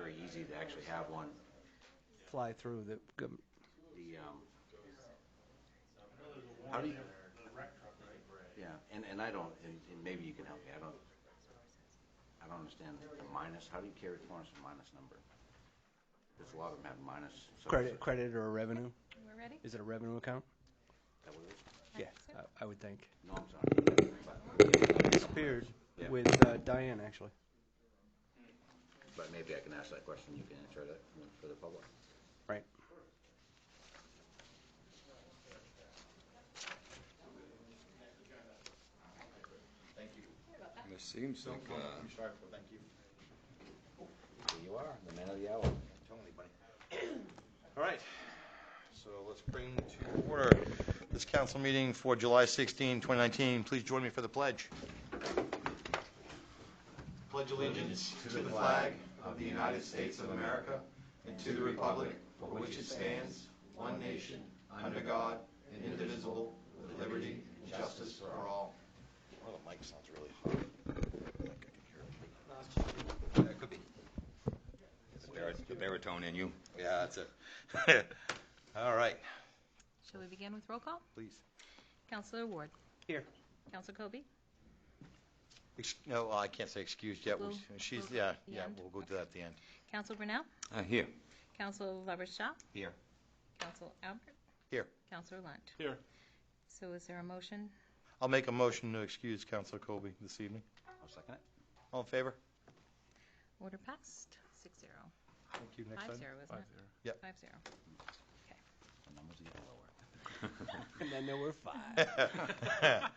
very easy to actually have one. Fly through the. How do you? Yeah, and I don't, and maybe you can help me. I don't understand the minus. How do you carry forward a minus number? There's a lot of them have minus. So Credit or revenue? We're ready? Is it a revenue account? Is that what it is? Yeah, I would think. No, I'm sorry. It disappeared with Diane, actually. But maybe I can ask that question. You can answer that for the public. Right. Thank you. It seems like Thank you. Here you are, the man of the hour. Don't tell anybody. All right. So let's bring to order this council meeting for July 16, 2019. Please join me for the pledge. Pledge allegiance to the flag of the United States of America and to the republic for which it stands, one nation, under God, indivisible, with liberty and justice for all. Oh, the mic sounds really hot. that could be the baritone in you. Yeah, that's it. All right. Shall we begin with roll call? Please. Councilor Ward. Here. Councilor Kobe. No, I can't say excused yet. We'll We'll go to that at the end. Councilor Brunel. Here. Councilor Lovers-Shaw. Here. Councilor Albert. Here. Councilor Lunt. Here. So is there a motion? I'll make a motion to excuse Councilor Colby this evening. I'll second it. All in favor? Order passed. 6-0. Thank you. Next 5-0, item. isn't it? Yep. 5-0. The numbers are getting lower. And then there were 5.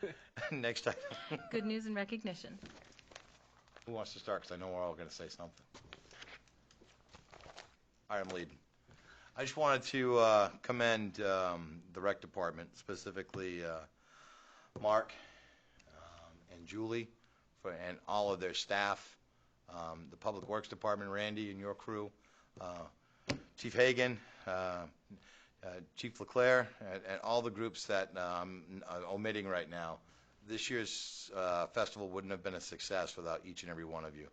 Next item. Good news and recognition. Who wants to start? Because I know we're all going to say something. All right, I'm leading. I just wanted to commend the rec department, specifically Mark and Julie, and all of their staff, the public works department, Randy and your crew, Chief Hagan, Chief Leclerc, and all the groups that I'm omitting right now. This year's festival wouldn't have been a success without each and every one of you.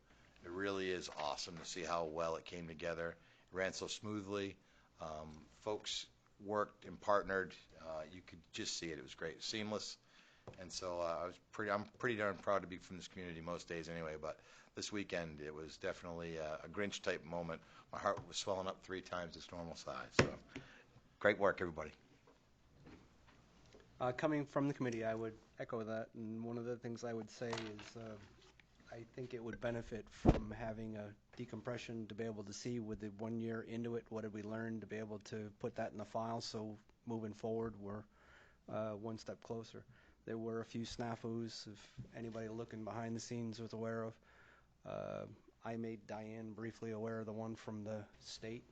It really is awesome to see how well it came together. It ran so smoothly. Folks worked and partnered. You could just see it. It was great, seamless. And so I'm pretty darn proud to be from this community most days anyway. But this weekend it was definitely a Grinch type moment. My heart was swelling up 3 times its normal size. So great work, everybody. Coming from the committee, I would echo that. And one of the things I would say is I think it would benefit from having a decompression to be able to see with the 1 year into it, what did we learn, to be able to put that in the file so moving forward we're one step closer. There were a few snafus, if anybody looking behind the scenes was aware of. I made Diane briefly aware of the one from the state,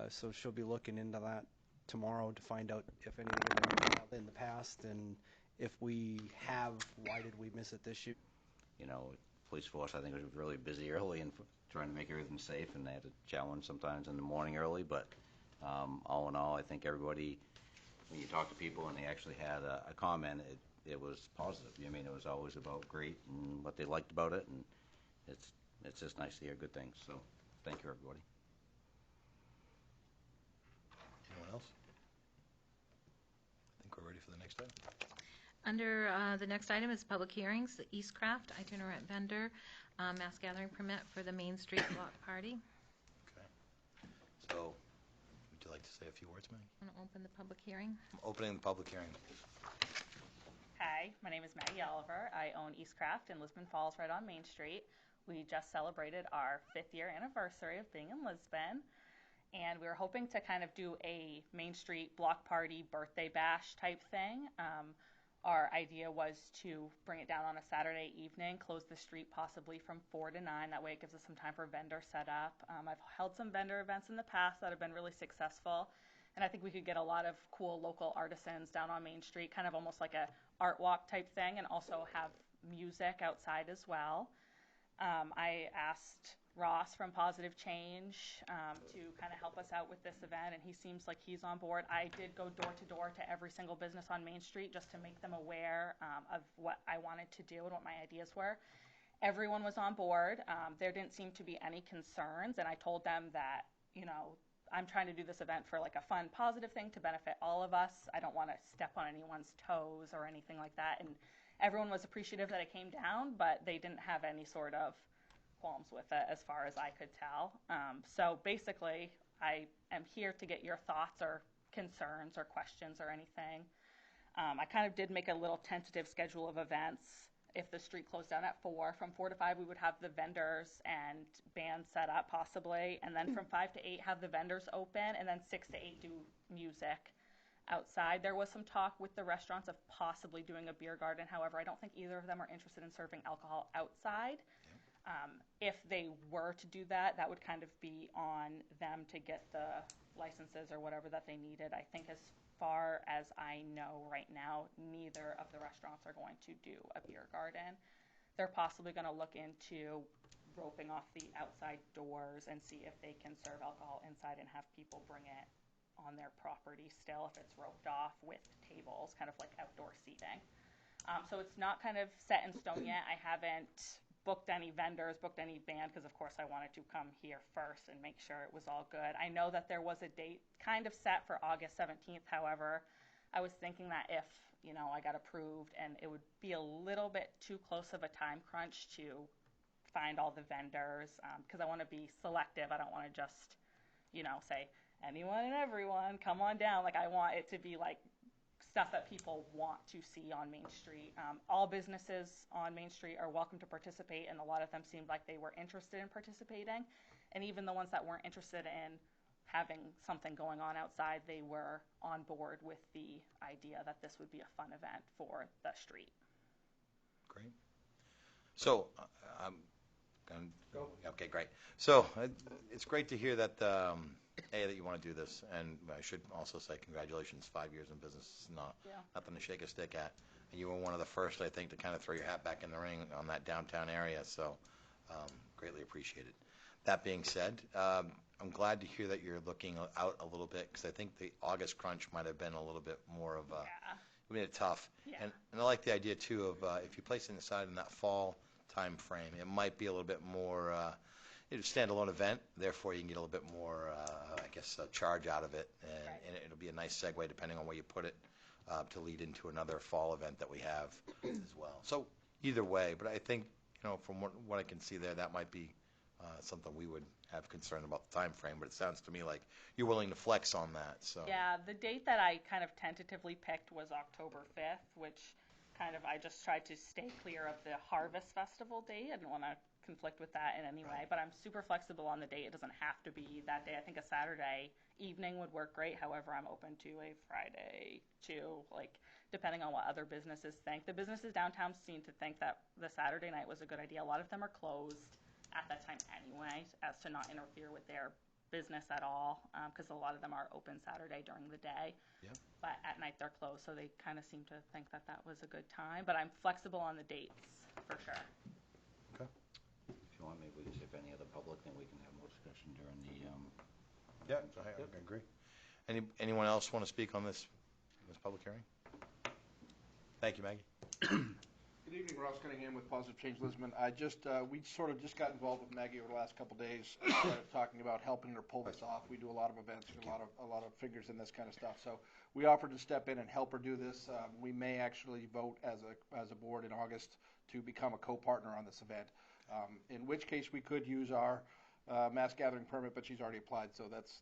so she'll be looking into that tomorrow to find out if any of it was in the past, and if we have, why did we miss it this year? You know, police force, I think, was really busy early and trying to make everything safe, and they had to challenge sometimes in the morning early. But all in all, I think everybody, when you talk to people and they actually had a comment, it was positive. I mean, it was always about great and what they liked about it, and it's just nice to hear good things. So thank you, everybody. Anyone else? I think we're ready for the next item. Under the next item is public hearings, the Eastcraft itinerant vendor mass gathering permit for the Main Street block party. Okay. So, would you like to say a few words, Maggie? I'm going to open the public hearing. I'm opening the public hearing. Hi, my name is Maggie Oliver. I own Eastcraft in Lisbon Falls right on Main Street. We just celebrated our 5th year anniversary of being in Lisbon, and we were hoping to kind of do a Main Street block party birthday bash type thing. Our idea was to bring it down on a Saturday evening, close the street possibly from 4 to 9. That way it gives us some time for vendor setup. I've held some vendor events in the past that have been really successful, and I think we could get a lot of cool local artisans down on Main Street, kind of almost like a art walk type thing, and also have music outside as well. I asked Ross from Positive Change to kind of help us out with this event, and he seems like he's on board. I did go door to door to every single business on Main Street just to make them aware of what I wanted to do and what my ideas were. everyone was on board. There didn't seem to be any concerns, and I told them that, I'm trying to do this event for like a fun, positive thing to benefit all of us. I don't want to step on anyone's toes or anything like that. And everyone was appreciative that it came down, but they didn't have any sort of qualms with it as far as I could tell. So basically, I am here to get your thoughts or concerns or questions or anything. I kind of did make a little tentative schedule of events. If the street closed down at 4, from 4 to 5 we would have the vendors and band set up possibly, and then from 5 to 8 have the vendors open, and then 6 to 8 do music outside. There was some talk with the restaurants of possibly doing a beer garden. However, I don't think either of them are interested in serving alcohol outside. If they were to do that, that would kind of be on them to get the licenses or whatever that they needed. I think as far as I know right now, neither of the restaurants are going to do a beer garden. They're possibly going to look into roping off the outside doors and see if they can serve alcohol inside and have people bring it on their property still if it's roped off with tables, kind of like outdoor seating. So it's not kind of set in stone yet. I haven't booked any vendors, booked any band, because of course I wanted to come here first and make sure it was all good. I know that there was a date kind of set for August 17th. However, I was thinking that if, I got approved, and it would be a little bit too close of a time crunch to find all the vendors, because I want to be selective. I don't want to just, say anyone and everyone, come on down. Like, I want it to be like stuff that people want to see on Main Street. All businesses on Main Street are welcome to participate, and a lot of them seemed like they were interested in participating. And even the ones that weren't interested in having something going on outside, they were on board with the idea that this would be a fun event for the street. Great. So, okay, great. So it's great to hear that that you want to do this, and I should also say congratulations. 5 years in business is nothing to shake a stick at. And you were one of the first, I think, to kind of throw your hat back in the ring on that downtown area. So greatly appreciated. That being said, I'm glad to hear that you're looking out a little bit, because I think the August crunch might have been a little bit more of a made it tough. Yeah. And I like the idea too of if you place it inside in that fall time frame, it might be a little bit more standalone event. Therefore, you can get a little bit more, charge out of it, and it'll be a nice segue depending on where you put it to lead into another fall event that we have as well. So either way, but I think from what I can see there, that might be something we would have concern about the time frame. But it sounds to me like you're willing to flex on that. So yeah, the date that I kind of tentatively picked was October 5th, which kind of I just tried to stay clear of the Harvest Festival date. I didn't want to conflict with that in any way, but I'm super flexible on the date. It doesn't have to be that day. I think a Saturday evening would work great. However, I'm open to a Friday too, depending on what other businesses think. The businesses downtown seem to think that the Saturday night was a good idea. A lot of them are closed at that time anyway, as to not interfere with their business at all, because a lot of them are open Saturday during the day. Yeah. But at night they're closed, so they kind of seem to think that that was a good time. But I'm flexible on the dates, for sure. Okay. If you want, maybe we can see if any other public, then we can have more discussion during the. Yeah, I agree. Anyone else want to speak on this public hearing? Thank you, Maggie. Good evening, Ross Cunningham with Positive Change Lisbon. We sort of just got involved with Maggie over the last couple of days, talking about helping her pull this off. We do a lot of events, a lot of figures in this kind of stuff. So we offered to step in and help her do this. We may actually vote as a board in August to become a co-partner on this event. In which case we could use our mass gathering permit, but she's already applied, so that's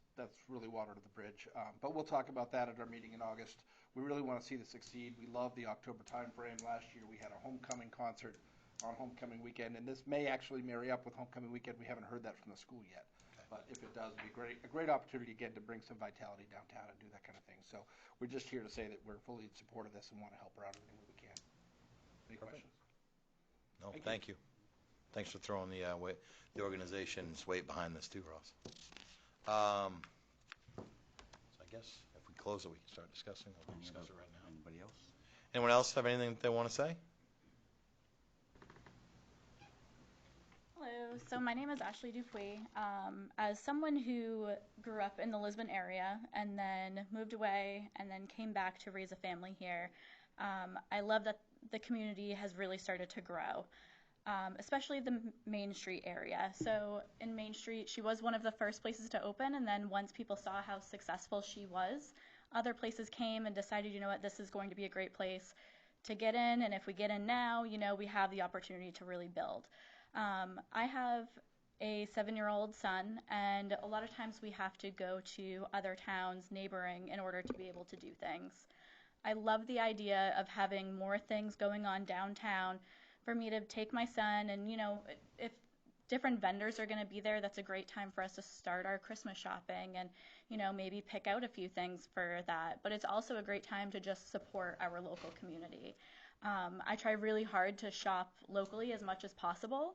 really water to the bridge. But we'll talk about that at our meeting in August. We really want to see this succeed. We love the October time frame. Last year we had a homecoming concert on homecoming weekend, and this may actually marry up with homecoming weekend. We haven't heard that from the school yet, but if it does, it'd be a great opportunity again to bring some vitality downtown and do that kind of thing. So we're just here to say that we're fully in support of this and want to help her out everything we can. Any questions? No, thank you. Thanks for throwing the organization's weight behind this too, Ross. So I guess if we close it, we can start discussing. We'll discuss it right now. Anybody else? Anyone else have anything that they want to say? Hello, so my name is Ashley Dupuy. As someone who grew up in the Lisbon area and then moved away and then came back to raise a family here, I love that the community has really started to grow. especially the Main Street area. So in Main Street, she was one of the first places to open, and then once people saw how successful she was, other places came and decided, you know what, this is going to be a great place to get in, and if we get in now, you know, we have the opportunity to really build. I have a 7-year-old son, and a lot of times we have to go to other towns neighboring in order to be able to do things. I love the idea of having more things going on downtown for me to take my son, and you know, if different vendors are going to be there, that's a great time for us to start our Christmas shopping and, you know, maybe pick out a few things for that. But it's also a great time to just support our local community. I try really hard to shop locally as much as possible.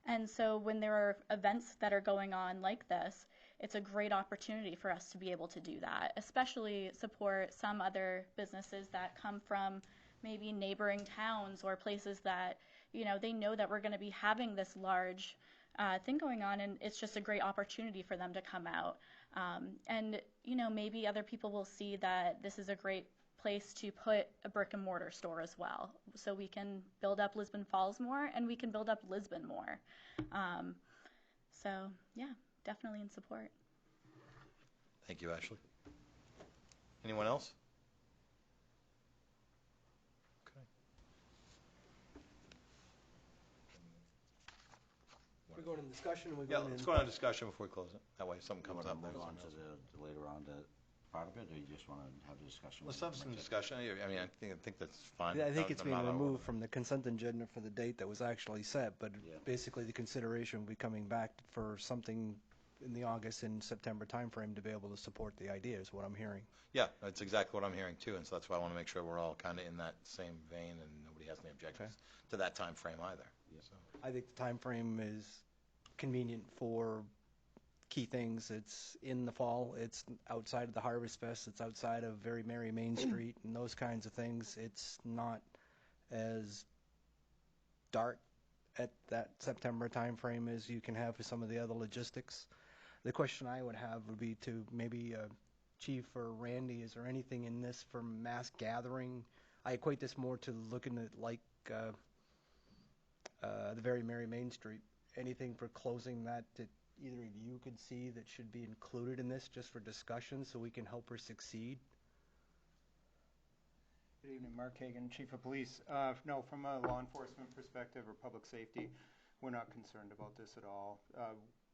And so when there are events that are going on like this, it's a great opportunity for us to be able to do that, especially support some other businesses that come from maybe neighboring towns or places that, you know, they know that we're going to be having this large thing going on, and it's just a great opportunity for them to come out. And, you know, maybe other people will see that this is a great place to put a brick and mortar store as well. So we can build up Lisbon Falls more, and we can build up Lisbon more. So, yeah, definitely in support. Thank you, Ashley. Anyone else? Okay. We're going in discussion, and we're Yeah, going let's in. go on to discussion before we close it. That way, if something You comes want up. to move there's on to something else. the later on to part of it, or you just want to have a discussion? Let's with have some them? discussion. I mean, I think that's fine. I think it's I'm being not removed from the consent agenda for the date that was actually set, but Yeah. basically the consideration will be coming back for something in the August and September timeframe to be able to support the idea, is what I'm hearing. Yeah, that's exactly what I'm hearing too, and so that's why I want to make sure we're all kind of in that same vein and nobody has any objections to that time frame either. Yeah. So, I think the time frame is convenient for key things. It's in the fall, it's outside of the Harvest Fest, it's outside of Very Merry Main Street and those kinds of things. It's not as dark at that September timeframe as you can have for some of the other logistics. The question I would have would be to maybe Chief or Randy, is there anything in this for mass gathering? I equate this more to looking at like the Very Merry Main Street. Anything for closing that either of you could see that should be included in this just for discussion so we can help her succeed? Good evening, Mark Hagan, Chief of Police. No, from a law enforcement perspective or public safety, we're not concerned about this at all.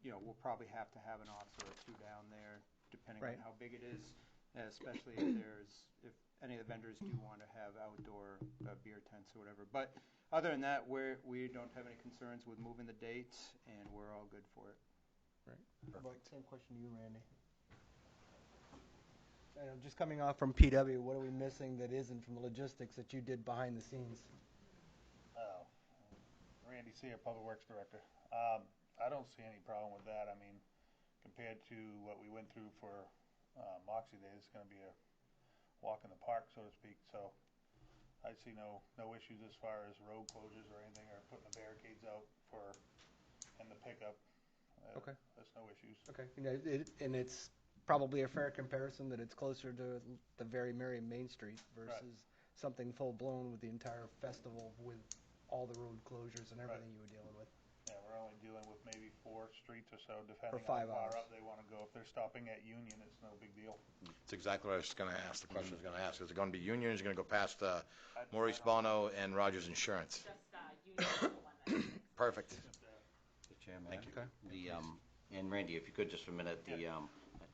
You know, we'll probably have to have an officer or two down there, depending on how big it is, especially if any of the vendors do want to have outdoor beer tents or whatever. But other than that, we don't have any concerns with moving the dates, and we're all good for it. About same question to you, Randy. Just coming off from PW, what are we missing that isn't from the logistics that you did behind the scenes? Randy Sear, Public Works Director. I don't see any problem with that. I mean, compared to what we went through for Moxie Day, it's going to be a walk in the park, so to speak. So I see no issues as far as road closures or anything, or putting the barricades out in the pickup. Okay. That's no issues. Okay. You know, and it's probably a fair comparison that it's closer to the Very Merry Main Street versus something full-blown with the entire festival with all the road closures and everything you were dealing with. Yeah, we're only dealing with maybe 4 streets or so, depending For 5 on how far hours. up they want to go. If they're stopping at Union, it's no big deal. it's exactly what I was going to ask. The question I was going to ask. Is it going to be Union? Is it going to go past Maurice Bono and Rogers Insurance? Just Union. Perfect. Mr. Chairman, Thank you. And Randy, if you could just for a minute,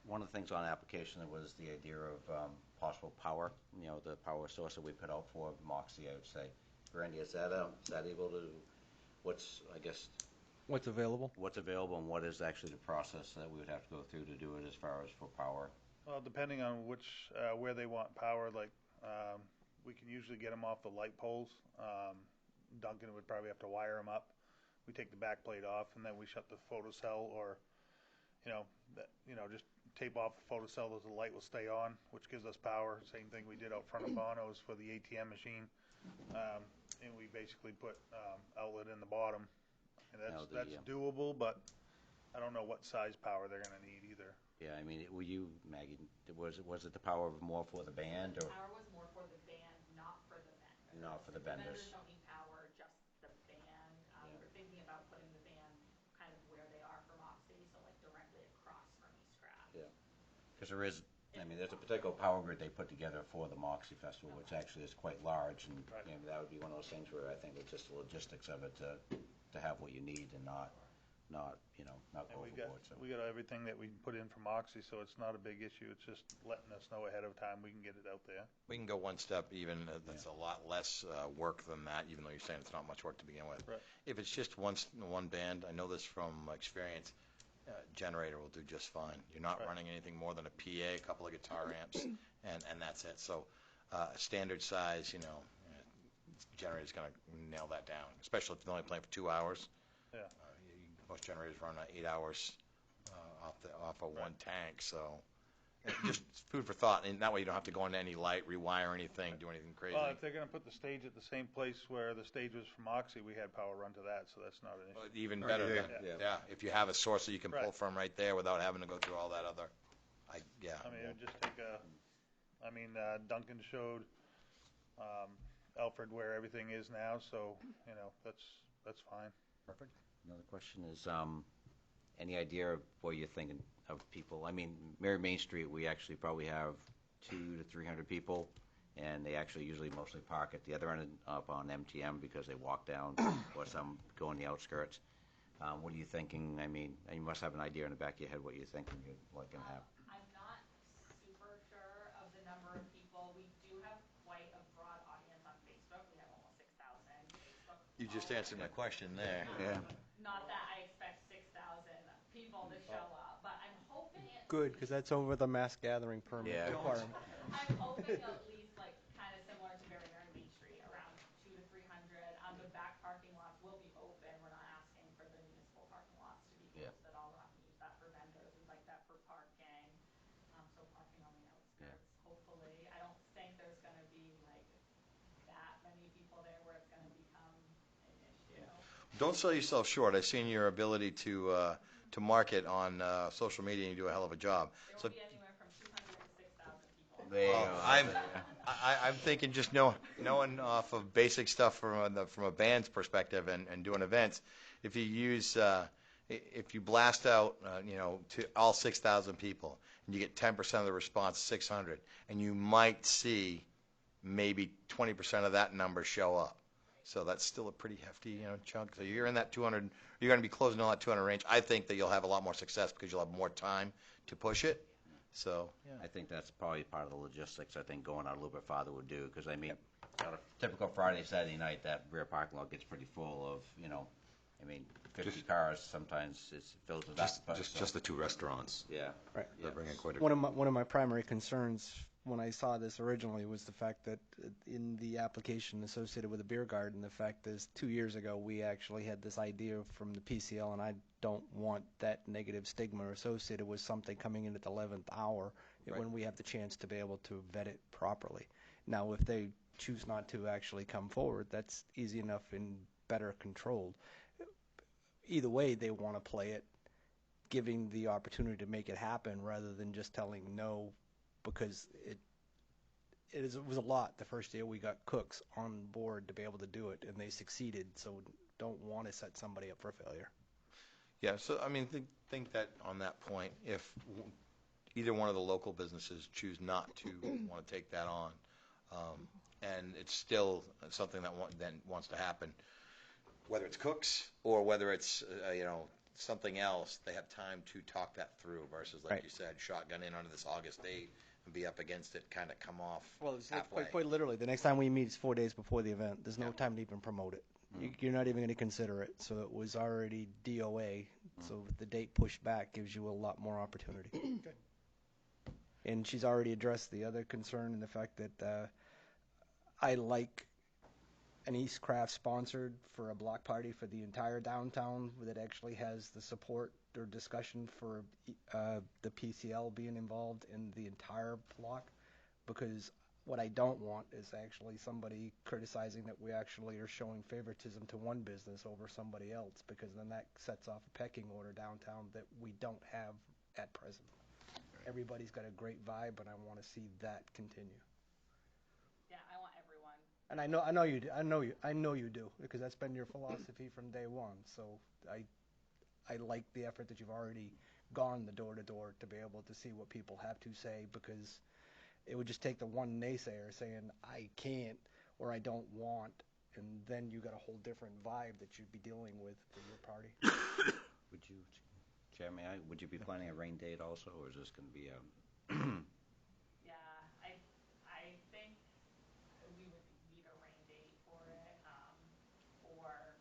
one of the things on the application was the idea of possible power, you know, the power source that we put out for Moxie, I would say. Randy, is that able to, what's available and what is actually the process that we would have to go through to do it as far as for power? Well, depending on where they want power, like we can usually get them off the light poles. Duncan would probably have to wire them up. We take the back plate off, and then we shut the photocell, or just tape off the photocell so the light will stay on, which gives us power. Same thing we did out front of Bono's for the ATM machine, and we basically put outlet in the bottom, and that's doable. But I don't know what size power they're going to need either. Yeah, I mean, were you, Maggie, was it the power of more for the band, or? Power was more for the band, not for the vendors. Not for the vendors. The vendors don't need power, just the band. Because there is, I mean, there's a particular power grid they put together for the Moxie Festival, which actually is quite large, and Right. you know, that would be one of those things where I think it's just the logistics of it to have what you need and not not And go overboard. So. we got everything that we put in from Moxie, so it's not a big issue. It's just letting us know ahead of time we can get it out there. We can go one step even, that's a lot less work than that, even though you're saying it's not much work to begin with. Right. If it's just one band, I know this from experience, generator will do just fine. You're not Right. running anything more than a PA, a couple of guitar amps, and that's it. So a standard size, generator's going to nail that down, especially if they're only playing for 2 hours. Yeah. Most generators run 8 hours off of one tank, so just food for thought. And that way you don't have to go into any light, rewire anything, do anything crazy. Well, if they're going to put the stage at the same place where the stage was from Moxie, we had power run to that, so that's not an issue. Even better, yeah. then. Yeah. If you have a source that you can pull Right. from right there without having to go through all that other, I mean, it would just take Duncan showed Alfred where everything is now, so, that's fine. Perfect. Another question is, any idea of what you're thinking of people? I mean, Mary Main Street, we actually probably have 200 to 300 people, and they actually usually mostly park at the other end up on MTM because they walk down, or some go in the outskirts. What are you thinking? I mean, you must have an idea in the back of your head what you're thinking you'd like to have. I'm not super sure of the number of people. We do have quite a broad audience on Facebook. We have almost 6,000 Facebook you just followers. answered my question there. Yeah. Not that I expect 6,000 people to show up, but I'm hoping at Good, because that's over the mass gathering permit Yeah. requirement. I'm hoping at least like kind of similar to Barrier and Main Street, around 200 to 300. The back parking lots will be open. We're not asking for the municipal parking lots to be Yeah. closed at all. We're not going to use that for vendors. We'd like that for parking. So parking on the outskirts, hopefully. I don't think there's going to be like that many people there where it's going to become an issue. Don't sell yourself short. I've seen your ability to market on social media, and you do a hell of a job. There So will be anywhere from 200 to 6,000 people. There you go. I'm thinking just knowing off of basic stuff from a band's perspective and doing events, if you use if you blast out to all 6,000 people and you get 10% of the response, 600, and you might see maybe 20% of that number show up. So that's still a pretty hefty chunk. So you're in that 200. You're going to be closing on that 200 range. I think that you'll have a lot more success because you'll have more time to push it. So, yeah. I think that's probably part of the logistics. I think going out a little bit farther would do, because I mean, on a typical Friday, Saturday night, that rear parking lot gets pretty full of, 50 cars. Sometimes it fills it up. But, Just the 2 restaurants. yeah, Right. yeah. Bring in quite a One of my primary concerns when I saw this originally was the fact that in the application associated with the beer garden, the fact is 2 years ago we actually had this idea from the PCL, and I don't want that negative stigma associated with something coming in at the 11th hour Right. when we have the chance to be able to vet it properly. Now, if they choose not to actually come forward, that's easy enough and better controlled. Either way, they want to play it, giving the opportunity to make it happen rather than just telling no, because it was a lot the first year we got cooks on board to be able to do it, and they succeeded, so don't want to set somebody up for failure. Yeah, so I mean, think that on that point, if either one of the local businesses choose not to want to take that on, and it's still something that wants to happen, whether it's cooks or whether it's something else, they have time to talk that through versus, like Right. you said, shotgun in onto this August date and be up against it, kind of come off Well, it's halfway. quite literally, the next time we meet is 4 days before the event. There's no Yeah. time to even promote it. You're not even going to consider it, so it was already DOA, so the date pushed back gives you a lot more opportunity. And she's already addressed the other concern in the fact that I like an East Craft sponsored for a block party for the entire downtown that actually has the support or discussion for the PCL being involved in the entire block, because what I don't want is actually somebody criticizing that we actually are showing favoritism to one business over somebody else, because then that sets off a pecking order downtown that we don't have at present. Everybody's got a great vibe, and I want to see that continue. Yeah, I want everyone. And I know you do. I know you do, because that's been your philosophy from day one. So I like the effort that you've already gone the door to door to be able to see what people have to say, because it would just take the one naysayer saying, I can't, or I don't want, and then you got a whole different vibe that you'd be dealing with for your party. Would you, Chairman, would you be planning a rain date also, or is this going to be a? Yeah, I think we would need a rain date for it, or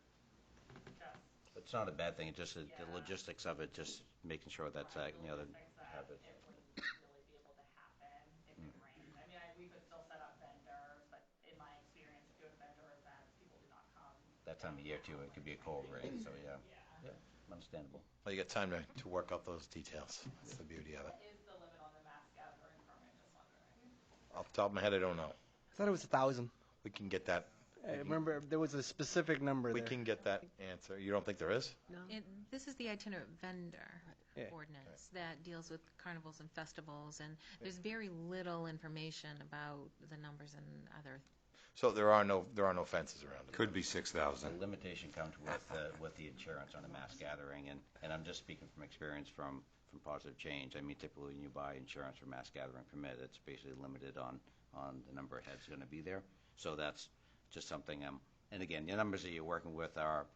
just. It's not a bad thing. It's just the Yeah. logistics of it, just making sure that's Right, you know, logistics that have it. it wouldn't really be able to happen if it rained. I mean, we could still set up vendors, but in my experience, if you have vendor events, people do not come. That time of year too, it could be a cold rain, so yeah. Yeah. Yeah, understandable. Well, you got time to work out those details. That's the beauty of it. What is the limit on the mass gathering permit? Just wondering. Off the top of my head, I don't know. I thought it was 1,000. We can get that. I remember there was a specific number We there. can get that answer. You don't think there is? This is the itinerant vendor Yeah. ordinance that deals with carnivals and festivals, and there's very little information about the numbers and other. So there are no fences around it. Could be The 6,000. limitation comes with the insurance on a mass gathering, and I'm just speaking from experience from Positive Change. I mean, typically when you buy insurance for mass gathering permit, it's basically limited on the number of heads going to be there. So that's just something. And again, the numbers that you're working with are,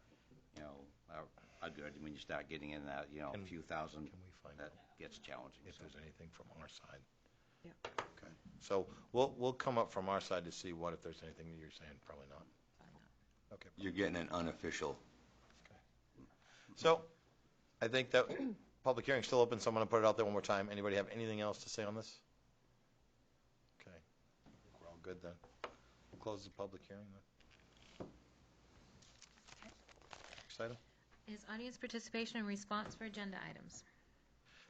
you know, are good. When you start getting in that, you know, a few thousand, Can we find that out gets challenging. if So. there's anything from our side? Yeah. Okay. So we'll come up from our side to see if there's anything that you're saying. Probably not. Okay. You're getting an unofficial. So I think that public hearing's still open, so I'm going to put it out there one more time. Anybody have anything else to say on this? Okay. I think we're all good then. We'll close the public hearing then. Next item. Is audience participation and response for agenda items?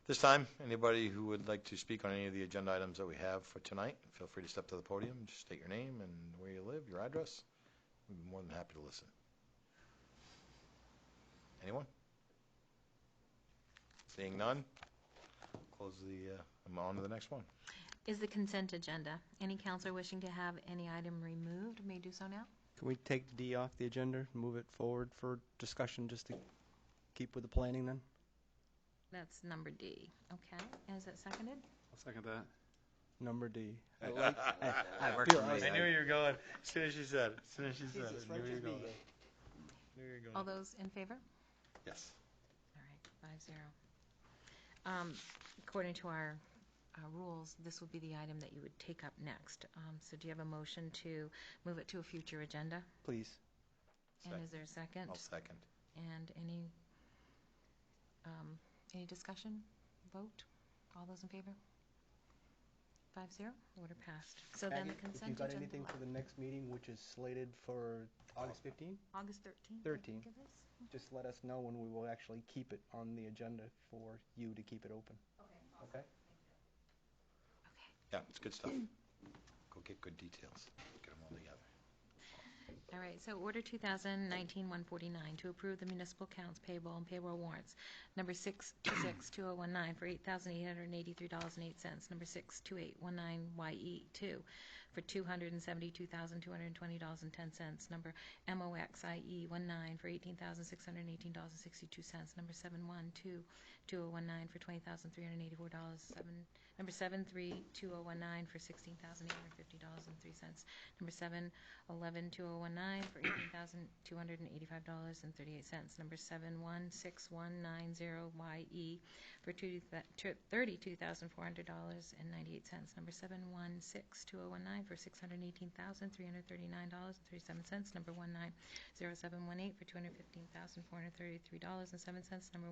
This time, anybody who would like to speak on any of the agenda items that we have for tonight, feel free to step to the podium, just state your name and where you live, your address. We'd be more than happy to listen. Anyone? Seeing none, close I'm on to the next one. Is the consent agenda. Any counselor wishing to have any item removed may do so now. Can we take D off the agenda, move it forward for discussion, just to keep with the planning then? That's number D. Okay. And is that seconded? I'll second that. Number D. That works for me. I knew you were going. As soon as she said it. As soon as she said it. Jesus, I knew you were righteous be going. ye. Knew you were going. All those in favor? Yes. All right, 5-0. According to our rules, this would be the item that you would take up next. So do you have a motion to move it to a future agenda? Please. And is there a second? I'll second. And any discussion? Vote? All those in favor? 5-0. Order passed. So then the Maggie, if consent you've got agenda. anything for the next meeting, which is slated for August 15th, August 13th. 13th. Give us. just let us know when we will actually keep it on the agenda for you to keep it open. Okay. Awesome. Okay? Yeah, it's good stuff. Go get good details. Get them all together. All right, so order 2019-149 to approve the municipal accounts payable and payroll warrants. Number 626-2019 for $8,883.08. Number 62819YE2 for $272,220.10. Number MOXIE 19 for $18,618.62. Number 712-2019 for $20,384. Number 732-2019 for $16,850.03. Number 711-2019 for $18,285.38. Number 716-190YE for $32,400.98. Number 716-2019 for $618,339.37. Number 190718 for $215,433.07. Number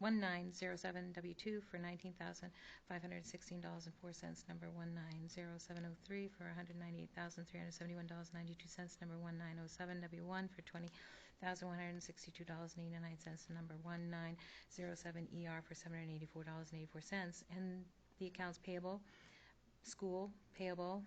1907W2 for $19,516.04. Number 190703 for $198,371.92. Number 1907W1 for $20,162.89. Number 1907ER for $784.84. And the accounts payable, school, payable,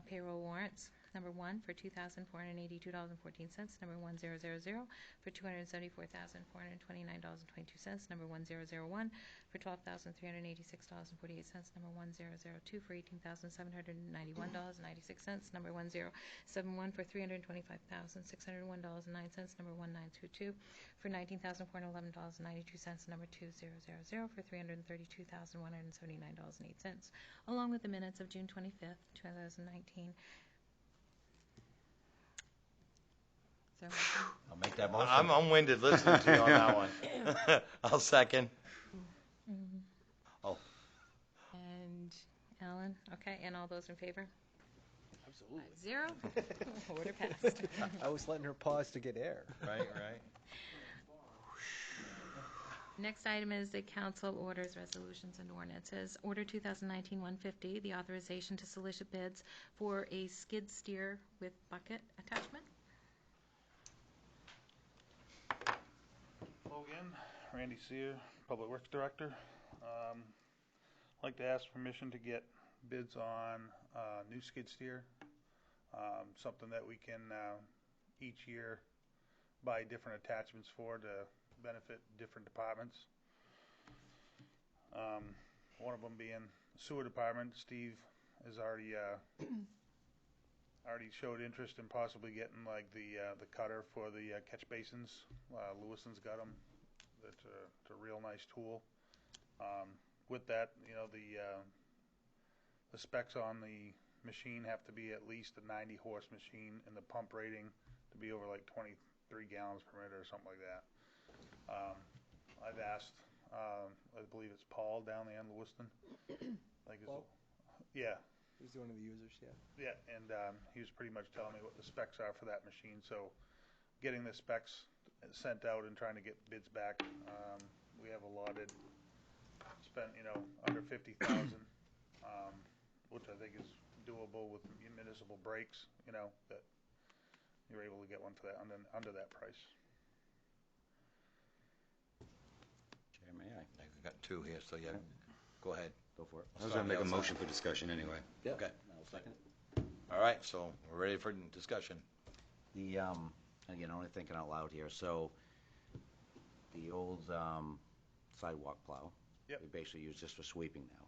payroll warrants, number 1 for $2,482.14, number 1000 for $274,429.22, number 1001 for $12,386.48, number 1002 for $18,791.96, number 1071 for $325,601.09, number 1922 for $19,411.92, number 2000 for $332,179.08, along with the minutes of June 25th, 2019. Is there a motion? I'll make that motion. I'm winded listening to you on that one. I'll second. Oh, And Alan, okay, and all those in favor? Absolutely. 5-0. Order passed. I was letting her pause to get air. right. Next item is the Council Orders, Resolutions, and Ordinances. Order 2019-150, the authorization to solicit bids for a skid steer with bucket attachment. Hello again, Randy Sear, Public Works Director. I'd like to ask permission to get bids on new skid steer, something that we can each year buy different attachments for to benefit different departments. One of them being sewer department. Steve has already showed interest in possibly getting like the cutter for the catch basins. Lewison's got them. That's a real nice tool. With that, the specs on the machine have to be at least a 90 horse machine, and the pump rating to be over like 23 gallons per minute or something like that. I've asked, I believe it's Paul down there in Lewiston. Paul? Yeah. He's one of the users, yeah. Yeah, and he was pretty much telling me what the specs are for that machine. So getting the specs sent out and trying to get bids back, we have allotted, spent, under 50,000, which I think is doable with municipal breaks, that you're able to get one for that under that price. Chair, may I? I've got two here, so yeah, go ahead. Go for it. I was going to make a motion for discussion anyway. Yeah. Okay. I'll second it. All right, so we're ready for discussion. The, again, only thinking out loud here, so the old sidewalk plow, Yep. we basically use this for sweeping now.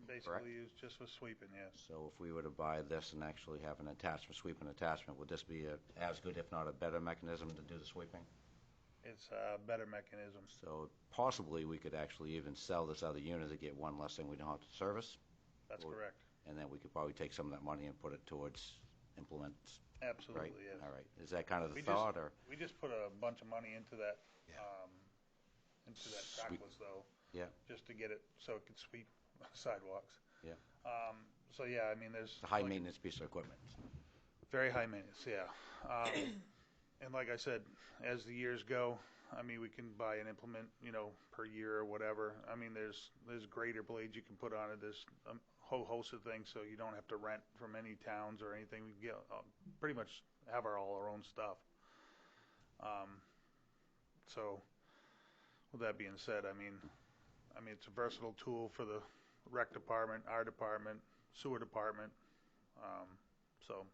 Basically used just for sweeping, yes. So if we were to buy this and actually have an attachment, sweeping attachment, would this be as good, if not a better mechanism to do the sweeping? It's a better mechanism. So possibly we could actually even sell this other unit to get one less thing we don't have to service, That's correct. and then we could probably take some of that money and put it towards implements, Absolutely, right? yes. All right. Is that kind of the We thought, or? We just put a bunch of money into that, Yeah. Sweep. trackless though. Yeah. Just to get it so it could sweep sidewalks. Yeah. So yeah, I mean, there's It's a high maintenance piece of equipment. very high maintenance, yeah. And like I said, as the years go, I mean, we can buy an implement, per year or whatever. I mean, there's grater blades you can put on it. There's a whole host of things, so you don't have to rent from any towns or anything. We can get pretty much have all our own stuff. So with that being said, I mean, it's a versatile tool for the rec department, our department, sewer department. So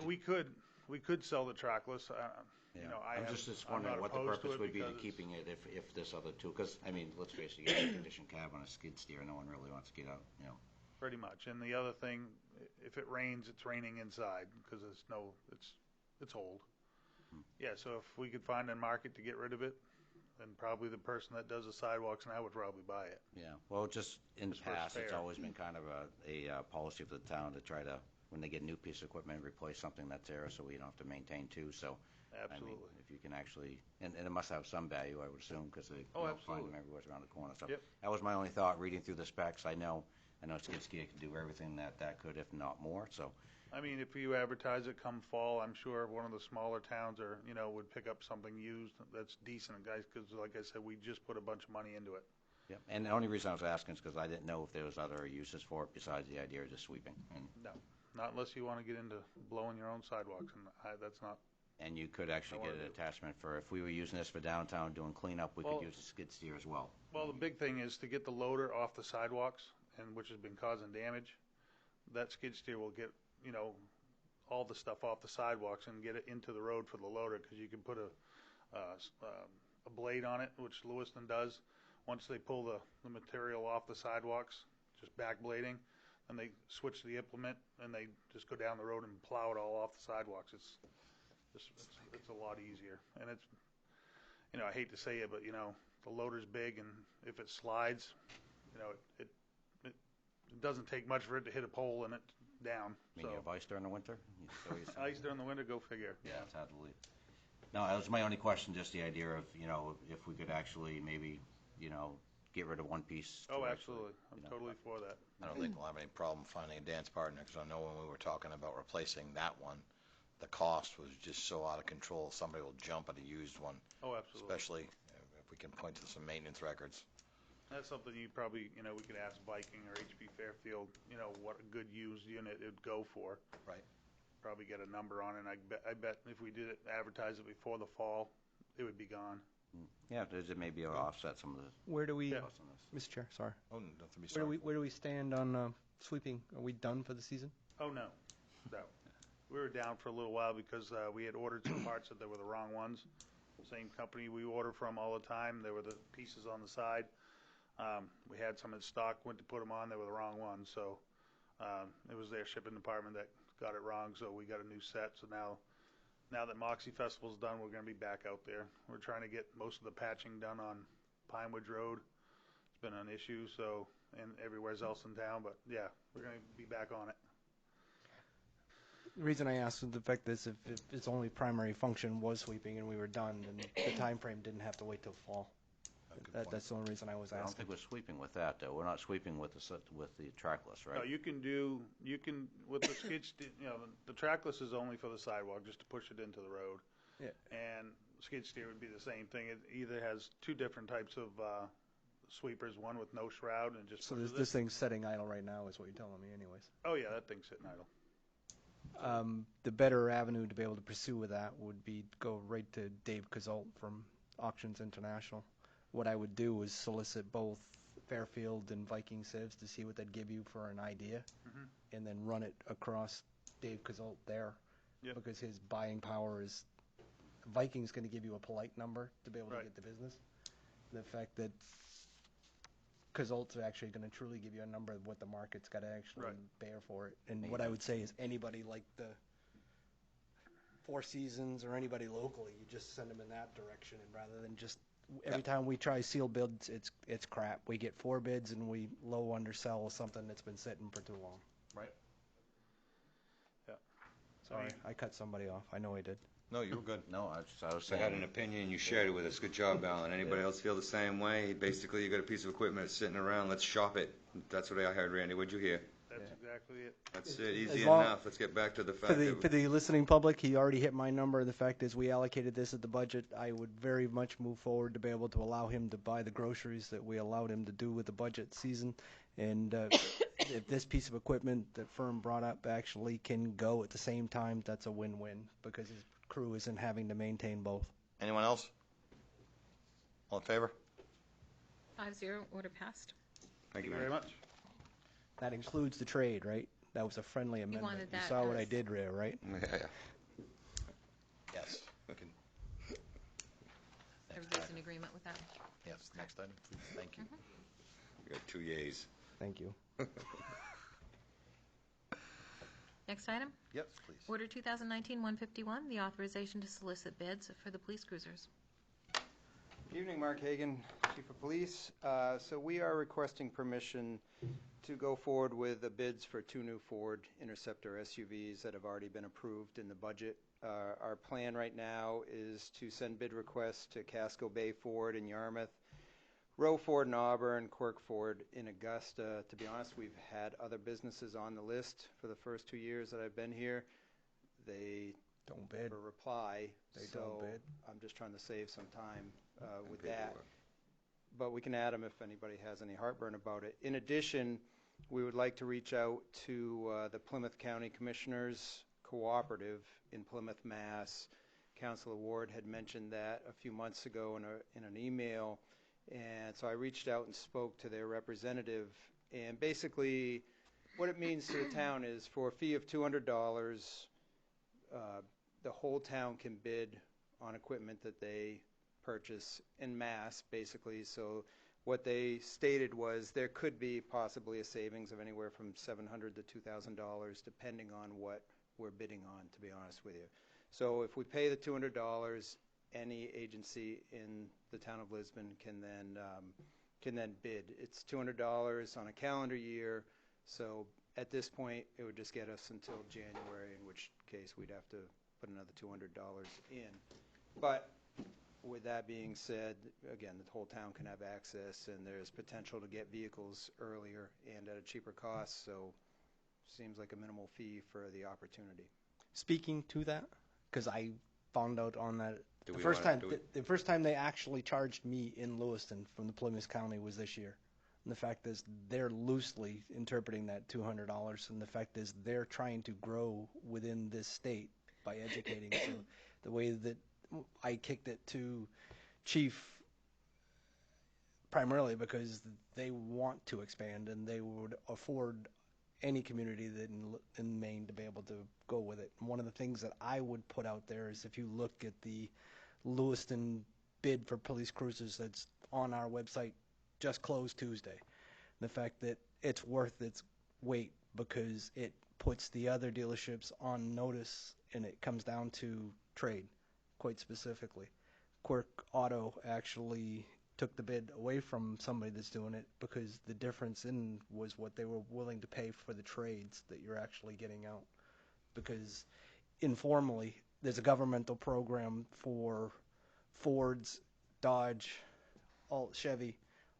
we could sell the trackless. I'm just wondering what the purpose would be to keeping it if this other tool, because, I mean, let's face it, you have a conditioned cab on a skid steer, no one really wants to get out, Pretty much. And the other thing, if it rains, it's raining inside because it's old. Yeah, so if we could find a market to get rid of it, then probably the person that does the sidewalks now would probably buy it. Yeah, well, just in the Just for past, it's spare. always been kind of a policy for the town to try to, when they get a new piece of equipment, replace something that's there so we don't have to maintain two, so. Absolutely. I mean, if you can actually, and it must have some value, I would assume, because they find absolutely. them everywhere around the corner. So Yep. that was my only thought, reading through the specs. I know skid steer can do everything that could, if not more, so. I mean, if you advertise it come fall, I'm sure one of the smaller towns would pick up something used that's decent, guys, because like I said, we just put a bunch of money into it. Yeah, and the only reason I was asking is because I didn't know if there was other uses for it besides the idea of just sweeping. And No, not unless you want to get into blowing your own sidewalks, and that's not. And you could actually get an attachment for, if we were using this for downtown doing cleanup, we could use a skid steer as well. Well, the big thing is to get the loader off the sidewalks, and which has been causing damage. That skid steer will get all the stuff off the sidewalks and get it into the road for the loader, because you can put a blade on it, which Lewiston does. Once they pull the material off the sidewalks, just back blading, and they switch the implement and they just go down the road and plow it all off the sidewalks. It's a lot easier, and it's, I hate to say it, but the loader's big, and if it slides, it doesn't take much for it to hit a pole and it's down. You have ice during the winter? Ice during the winter, go figure. Yeah, it's hard to believe. No, that was my only question, just the idea of, if we could actually maybe, get rid of one piece. Oh, absolutely. I'm totally for that. I don't think we'll have any problem finding a dance partner, because I know when we were talking about replacing that one, the cost was just so out of control. Somebody will jump at a used one. Oh, absolutely. Especially if we can point to some maintenance records. That's something you probably, we could ask Viking or HP Fairfield, what a good used unit it would go for. Right. Probably get a number on it. I bet if we did it, advertise it before the fall, it would be gone. Yeah, it may be able to offset some of the Where do we, costs on this. Mr. Chair, sorry. Oh, not to be sorry. Where do we stand on sweeping? Are we done for the season? Oh, no. We were down for a little while because we had ordered some parts that were the wrong ones. Same company we order from all the time. There were the pieces on the side. We had some in stock, went to put them on, they were the wrong ones. So it was their shipping department that got it wrong, so we got a new set. So now that Moxie Festival's done, we're going to be back out there. We're trying to get most of the patching done on Pinewood Road. It's been an issue, and everywhere else in town. But yeah, we're going to be back on it. The reason I asked was the fact that if its only primary function was sweeping and we were done, then the time frame didn't have to wait till fall. That's the only reason I was asking. I don't think we're sweeping with that, though. We're not sweeping with the trackless, right? No, you can with the skid steer, the trackless is only for the sidewalk, just to push it into the road. Yeah. And skid steer would be the same thing. It either has two different types of sweepers, one with no shroud and just. So this thing's sitting idle right now, is what you're telling me, anyways. Oh yeah, that thing's sitting idle. The better avenue to be able to pursue with that would be go right to Dave Cazolt from Auctions International. What I would do is solicit both Fairfield and Viking Civs to see what they'd give you for an idea, and then run it across Dave Cazolt there, because his buying power is, Viking's going to give you a polite number to be able to get the business. The fact that Cazolt's actually going to truly give you a number of what the market's got to actually bear for it. And what I would say is anybody like the Four Seasons or anybody locally, you just send them in that direction, and rather than just every time we try sealed bids, it's crap. We get 4 bids and we low undersell something that's been sitting for too long. Right. Yeah. Sorry, I cut somebody off. I know I did. No, you were good. No, I was I saying. had an opinion, you shared it with us. Good job, Alan. Anybody else feel the same way? Basically, you got a piece of equipment that's sitting around. Let's shop it. That's what I heard, Randy. What'd you hear? That's exactly it. That's it. Easy As long- enough. Let's get back to the fact For the listening public, he already hit my number. The fact is, we allocated this at the budget. I would very much move forward to be able to allow him to buy the groceries that we allowed him to do with the budget season. And if this piece of equipment that firm brought up actually can go at the same time, that's a win-win, because his crew isn't having to maintain both. Anyone else? All in favor? 5-0, order passed. Thank you very much. That includes the trade, right? That was a friendly amendment. wanted You that saw what I as- did there, right? Yeah. Yes. Okay. Everybody's in agreement with that? Yes, next item, please. Thank you. We got 2 yays. Thank you. Next item? Yes, please. Order 2019-151, the authorization to solicit bids for the police cruisers. Good evening, Mark Hagan, Chief of Police. So we are requesting permission to go forward with the bids for 2 new Ford Interceptor SUVs that have already been approved in the budget. Our plan right now is to send bid requests to Casco Bay Ford in Yarmouth, Rowe Ford in Auburn, Quirk Ford in Augusta. To be honest, we've had other businesses on the list for the first 2 years that I've been here. They Don't bid. never reply. They so don't bid. I'm just trying to save some time with that. But we can add them if anybody has any heartburn about it. In addition, we would like to reach out to the Plymouth County Commissioners Cooperative in Plymouth, Mass. Councilor Ward had mentioned that a few months ago in an email. And so I reached out and spoke to their representative. And basically, what it means to the town is for a fee of $200, the whole town can bid on equipment that they purchase en masse, basically. So what they stated was there could be possibly a savings of anywhere from $700 to $2,000, depending on what we're bidding on, to be honest with you. So if we pay the $200, any agency in the town of Lisbon can then bid. It's $200 on a calendar year. So at this point, it would just get us until January, in which case we'd have to put another $200 in. But with that being said, again, the whole town can have access, and there's potential to get vehicles earlier and at a cheaper cost. So seems like a minimal fee for the opportunity. Speaking to that, because I found out on that Do the we first wanna- time do we- the first time they actually charged me in Lewiston from the Plymouth County was this year. And the fact is they're loosely interpreting that $200, and the fact is they're trying to grow within this state by educating. So the way that I kicked it to Chief primarily because they want to expand and they would afford any community that in Maine to be able to go with it. And one of the things that I would put out there is if you look at the Lewiston bid for police cruisers that's on our website, just closed Tuesday. The fact that it's worth its weight because it puts the other dealerships on notice, and it comes down to trade, quite specifically. Quirk Auto actually took the bid away from somebody that's doing it because the difference in was what they were willing to pay for the trades that you're actually getting out. Because informally, there's a governmental program for Fords, Dodge, Chevy,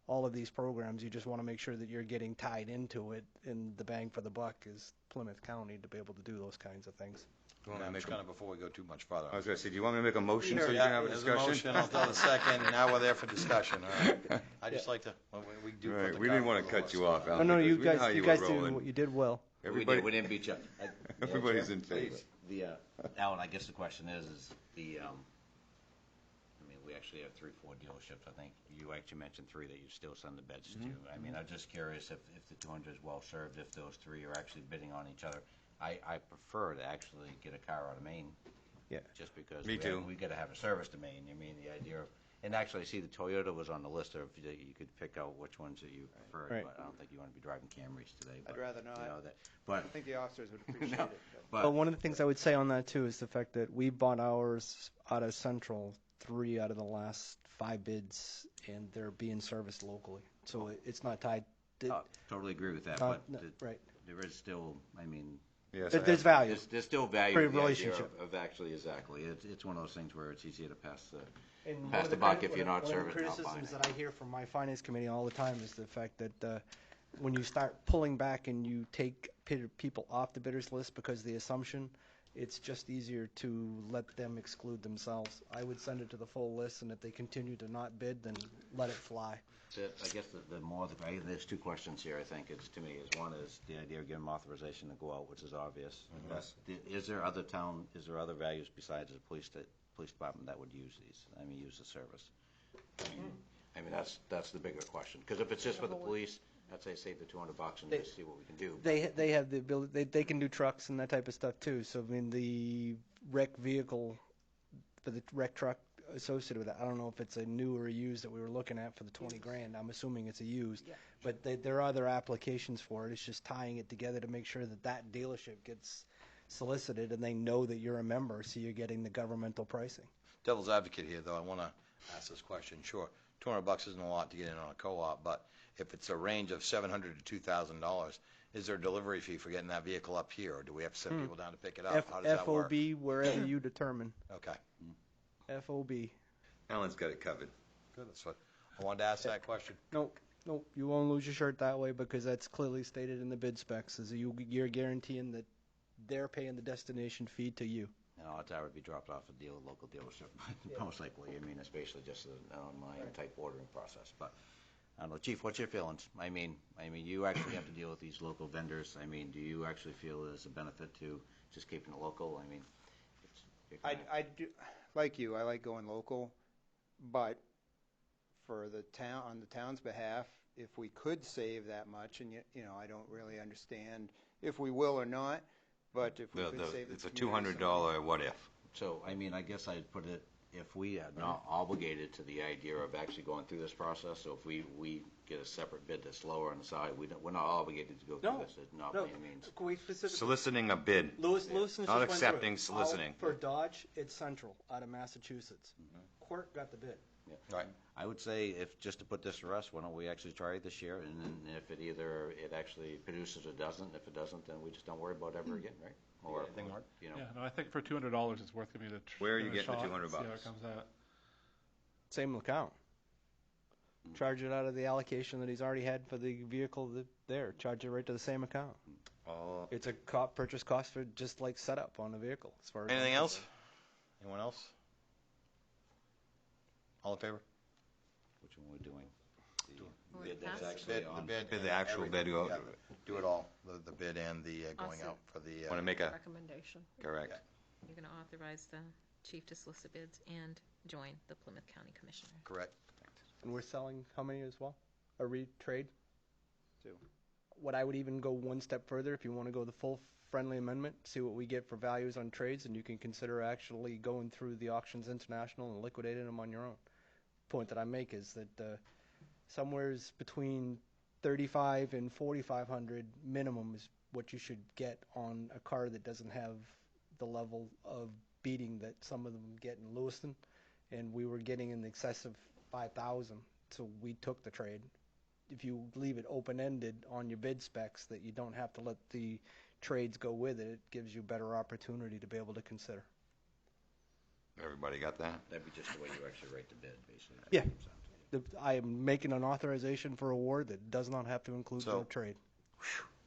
all of these programs. You just want to make sure that you're getting tied into it, and the bang for the buck is Plymouth County to be able to do those kinds of things. Just kind of before we go too much farther. I was going to say, do you want me to make a motion so you Yeah, can have a there's discussion? motion, I'll tell the second, now we're there for discussion, all right? I just like to, when we do put Right, the we didn't cart want to before cut the you horse. off, Oh Alan. no, because you we know how guys, you were guys rolling. you did well. Everybody, We didn't beat you. everybody's in favor. Alan, I guess the question is the, I mean, we actually have 3-4 dealerships. I think you actually mentioned 3 that you still send the bids to. I mean, I'm just curious if the 200 is well served, if those 3 are actually bidding on each other. I prefer to actually get a car out of Maine. Yeah. Just because Me too. we got to have a service to Maine. I mean, the idea of, and actually, I see the Toyota was on the list of, you could pick out which ones that you preferred, Right. but I don't think you want to be driving Camrys today. I'd but, rather not. You know, that, I but, think the officers would appreciate No. it. but Well, one of the things I would say on that too is the fact that we bought ours out of Central 3 out of the last 5 bids, and they're being serviced locally. So it's not tied. totally agree with that. Not- But right. there is still, I mean, Yes, There's value. there's still value Great in the idea relationship. of actually, exactly. It's one of those things where it's easier to pass the, And pass one of the buck if you're not one of the serviced, not buying criticisms it. that I hear from my finance committee all the time is the fact that when you start pulling back and you take people off the bidders list because of the assumption, it's just easier to let them exclude themselves. I would send it to the full list, and if they continue to not bid, then let it fly. I guess there's 2 questions here, I think, it's, to me, is one is the idea of giving them authorization to go out, which is obvious. Yes. Is there other values besides the police department that would use these? I mean, use the service? I mean, that's the bigger question. Because if it's just for the police, I'd say save the $200 and just see what we can do. They have the ability. They can do trucks and that type of stuff too. So I mean, the wreck vehicle for the wreck truck associated with that. I don't know if it's a new or a used that we were looking at for the 20 grand. I'm assuming it's a used, but there are other applications for it. It's just tying it together to make sure that that dealership gets solicited and they know that you're a member, so you're getting the governmental pricing. Devil's advocate here, though, I want to ask this question. Sure, $200 isn't a lot to get in on a co-op, but if it's a range of $700 to $2,000, is there a delivery fee for getting that vehicle up here, or do we have to send people down to pick it up? How does that work? FOB, wherever you determine. Okay, FOB. Alan's got it covered. good. That's what I wanted to ask that question. Nope, you won't lose your shirt that way because that's clearly stated in the bid specs. Is you're guaranteeing that they're paying the destination fee to you. You know, I would be dropped off a local dealership, most likely. I mean, especially just an online type ordering process. But I don't know, Chief, what's your feelings? I mean, you actually have to deal with these local vendors. I mean, do you actually feel there's a benefit to just keeping it local? I mean, I do, like you, I like going local, but for the town, on the town's behalf, if we could save that much, and you know, I don't really understand if we will or not, but if we could save the It's a community $200 what if. So, I mean, I guess I'd put it, if we are not obligated to the idea of actually going through this process, so if we get a separate bid that's lower on the side, we're not obligated to go through No, this, it's not no. by any means. We specifically, Soliciting a bid. Lewison's just Not went through it. accepting, soliciting. For Dodge, it's Central out of Massachusetts. Court got the bid. Right. I would say if, just to put this to rest, why don't we actually try it this year, and then if it either, it actually produces or doesn't, if it doesn't, then we just don't worry about it ever again, right? Or, Anything, Mark? you know. Yeah, no, I think for $200, it's worth giving it a Where are you give it a getting the shot, $200? See how it comes out. Same account. Charge it out of the allocation that he's already had for the vehicle there. Charge it right to the same account. It's a purchase cost for just like setup on the vehicle. As far as Anything else? Anyone else? All in favor? Which one we're doing? Or Bid that's pass? actually Bid, the on. bid. Bid and the actual bid go- yeah, do it all, the bid and the going Also- out for the. Want to make a, Recommendation. correct. You're going to authorize the chief to solicit bids and join the Plymouth County Commissioner. Correct. And we're selling how many as well? A trade? 2. What I would even go one step further, if you want to go the full friendly amendment, see what we get for values on trades, and you can consider actually going through the Auctions International and liquidating them on your own. Point that I make is that somewhere's between 35 and 4,500 minimum is what you should get on a car that doesn't have the level of beating that some of them get in Lewiston, and we were getting in excess of 5,000, so we took the trade. If you leave it open-ended on your bid specs that you don't have to let the trades go with it, it gives you better opportunity to be able to consider. Everybody got that? That'd be just the way you actually write the bid, basically. Yeah. I am making an authorization for award that does not have to include So- the trade.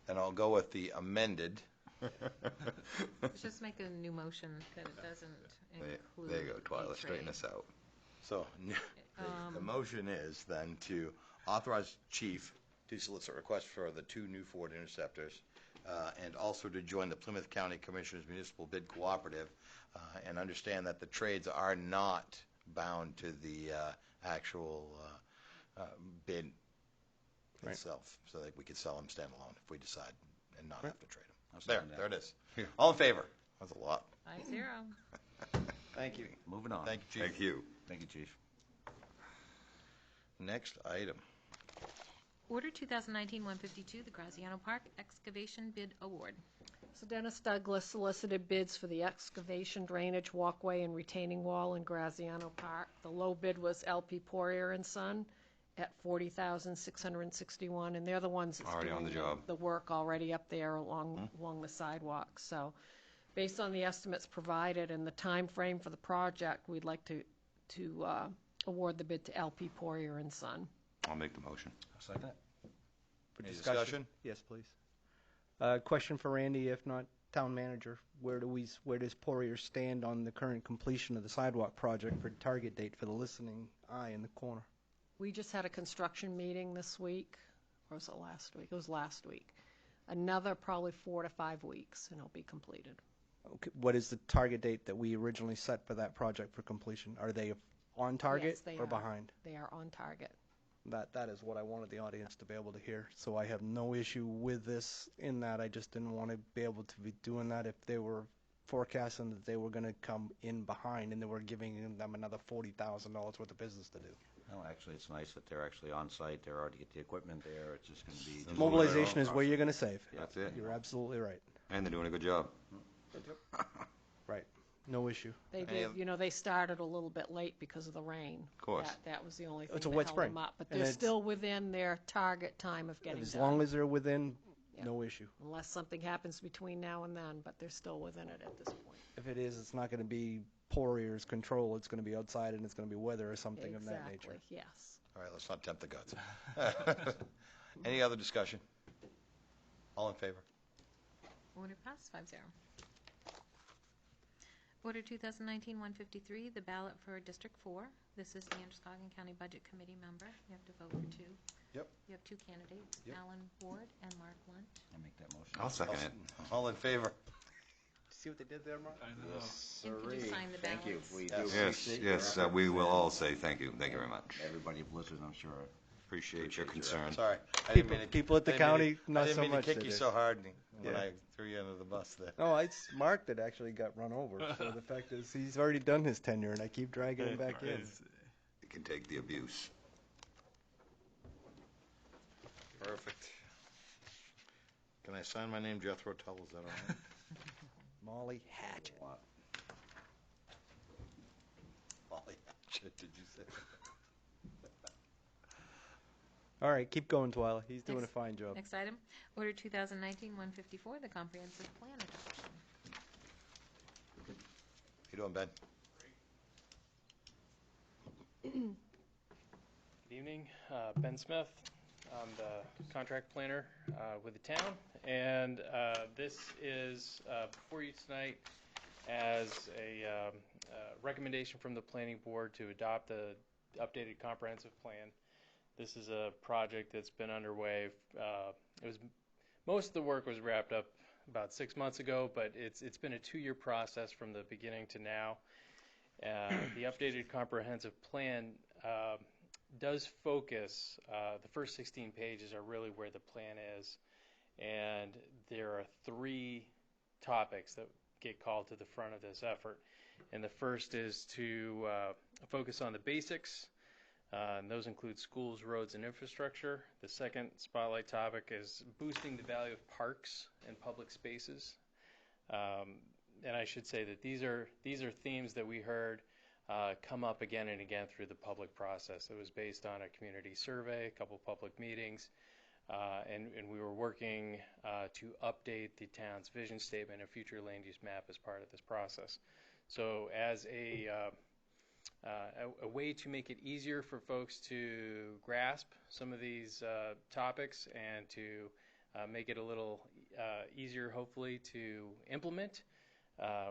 And I'll go with the amended. Let's just make a new motion that it doesn't include There you go, Twyla, a straighten trade. us out. So the motion is then to authorize chief to solicit requests for the 2 new Ford Interceptors and also to join the Plymouth County Commissioners Municipal Bid Cooperative and understand that the trades are not bound to the actual bid Right. itself, so that we could sell them standalone if we decide and not Right. have to trade them. I'll There, second that. there it is. All in favor? That's a lot. 5-0. Thank you. Moving on. Thank you, Chief. Thank you. Thank you, Chief. Next item. Order 2019-152, the Graziano Park Excavation Bid Award. So Dennis Douglas solicited bids for the excavation, drainage, walkway, and retaining wall in Graziano Park. The low bid was LP Poirier and Son at $40,661, and they're the ones that's Already on the doing job. the work already up there along the sidewalk. So based on the estimates provided and the time frame for the project, we'd like to award the bid to LP Poirier and Son. I'll make the motion. I'll second it. For Any discussion? Yes, please. Question for Randy, if not town manager, where does Poirier stand on the current completion of the sidewalk project for target date for the listening eye in the corner? We just had a construction meeting this week, or was it last week? It was last week. Another probably 4 to 5 weeks, and it'll be completed. Okay, what is the target date that we originally set for that project for completion? Are they on target Yes, they or are. behind? They are on target. That is what I wanted the audience to be able to hear. So I have no issue with this in that I just didn't want to be able to be doing that if they were forecasting that they were going to come in behind and they were giving them another $40,000 worth of business to do. No, actually, it's nice that they're actually on site, they're already get the equipment there, it's just gonna be. just- Mobilization is where you're going to save. That's it. You're absolutely right. And they're doing a good job. Right. No issue. They Any did, of- they started a little bit late because of the rain. Of course. That was the only thing It's a that wet held spring, them up. But and they're it's- still within their target time of getting As done. long as they're within, Yeah. no issue. Unless something happens between now and then, but they're still within it at this point. If it is, it's not going to be Poirier's control. It's going to be outside and it's going to be weather or something of that nature. Exactly, yes. All right, let's not tempt the gods. Any other discussion? All in favor? Order passed 5-0. Order 2019-153, the ballot for District 4. This is the Androscoggin County Budget Committee member. You have to vote for 2. Yep. You have 2 candidates, Yep. Alan Ward and Mark Lunt. I'll make that motion. I'll second it. All in favor? See what they did there, Mark? I know. You can just sign the Thank you. balance. We do Yes. Yes, appreciate your yes, efforts, we will and all say thank you. Thank you very much. everybody of Blizzard, I'm sure. Appreciate your Appreciate your concern. Sorry. I People- didn't mean to- people at the I didn't mean county, to- not I didn't so mean much to kick they you did. so hard when Yeah. I threw you under the bus there. No, it's Mark that actually got run over. So the fact is, he's already done his tenure, and I keep dragging him back in. You can take the abuse. Perfect. Can I sign my name Jethro Tull? Is that all right? Molly Hatchet. Molly Hatchet, did you say? All right, keep going, Twyla. He's doing a Next- fine job. Next item, order 2019-154, the comprehensive plan adoption. How you doing, Ben? Good evening, Ben Smith. I'm the contract planner with the town, and this is before you tonight as a recommendation from the planning board to adopt the updated comprehensive plan. This is a project that's been underway. Most of the work was wrapped up about 6 months ago, but it's been a 2-year process from the beginning to now. The updated comprehensive plan does focus, the first 16 pages are really where the plan is, and there are 3 topics that get called to the front of this effort. And the first is to focus on the basics, and those include schools, roads, and infrastructure. The second spotlight topic is boosting the value of parks and public spaces. And I should say that these are themes that we heard come up again and again through the public process. It was based on a community survey, a couple public meetings, and we were working to update the town's vision statement and future land use map as part of this process. So as a way to make it easier for folks to grasp some of these topics and to make it a little easier, hopefully, to implement,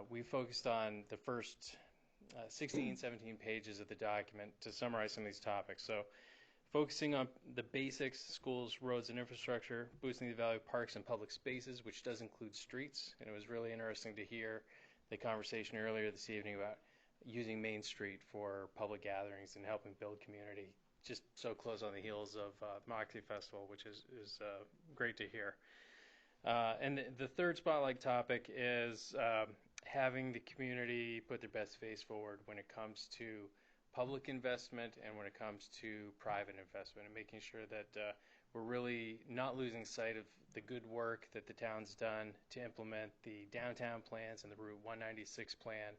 we focused on the first 16, 17 pages of the document to summarize some of these topics. So focusing on the basics, schools, roads, and infrastructure, boosting the value of parks and public spaces, which does include streets. And it was really interesting to hear the conversation earlier this evening about using Main Street for public gatherings and helping build community, just so close on the heels of Moxie Festival, which is great to hear. And the third spotlight topic is having the community put their best face forward when it comes to public investment and when it comes to private investment, and making sure that we're really not losing sight of the good work that the town's done to implement the downtown plans and the Route 196 plan,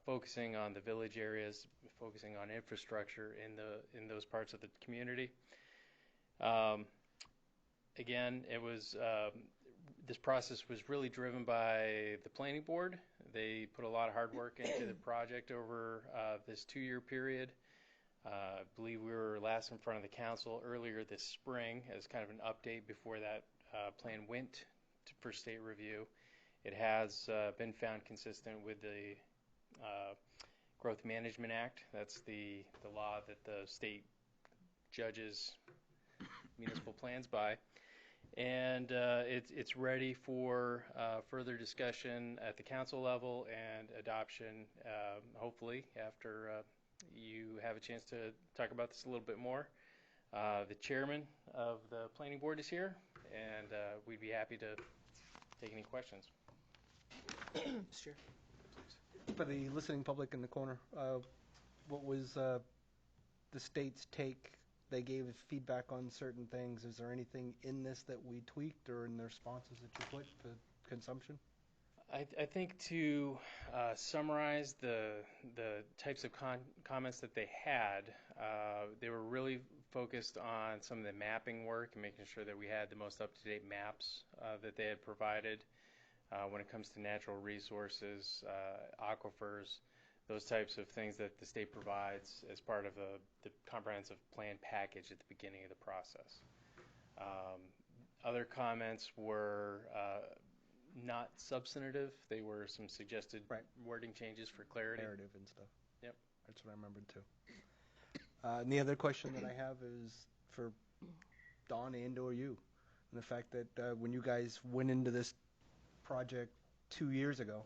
focusing on the village areas, focusing on infrastructure in those parts of the community. Again, it was this process was really driven by the planning board. They put a lot of hard work into the project over this 2-year period. I believe we were last in front of the council earlier this spring as kind of an update before that plan went for state review. It has been found consistent with the Growth Management Act. That's the law that the state judges municipal plans by. And it's ready for further discussion at the council level and adoption, hopefully, after you have a chance to talk about this a little bit more. The chairman of the planning board is here, and we'd be happy to take any questions. Sure. For the listening public in the corner, what was the state's take? They gave feedback on certain things. Is there anything in this that we tweaked or in the responses that you put to consumption? I think to summarize the types of comments that they had, they were really focused on some of the mapping work and making sure that we had the most up-to-date maps that they had provided when it comes to natural resources, aquifers, those types of things that the state provides as part of the comprehensive plan package at the beginning of the process. Other comments were not substantive. They were some suggested wording changes for clarity. Narrative and stuff. Yep. That's what I remembered too. And the other question that I have is for Don and or you, and the fact that when you guys went into this project 2 years ago,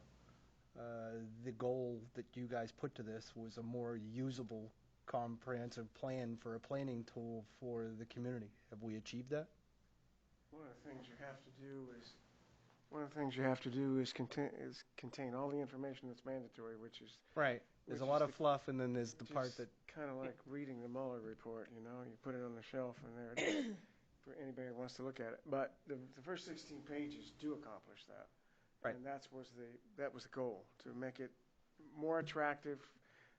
the goal that you guys put to this was a more usable, comprehensive plan for a planning tool for the community. Have we achieved that? One of the things you have to do is contain all the information that's mandatory, which is Right. There's a lot of fluff, and then there's the part that... kind of like reading the Mueller report, you know? You put it on the shelf, and there it is for anybody who wants to look at it. But the first 16 pages do accomplish that. Right. And that was the goal, to make it more attractive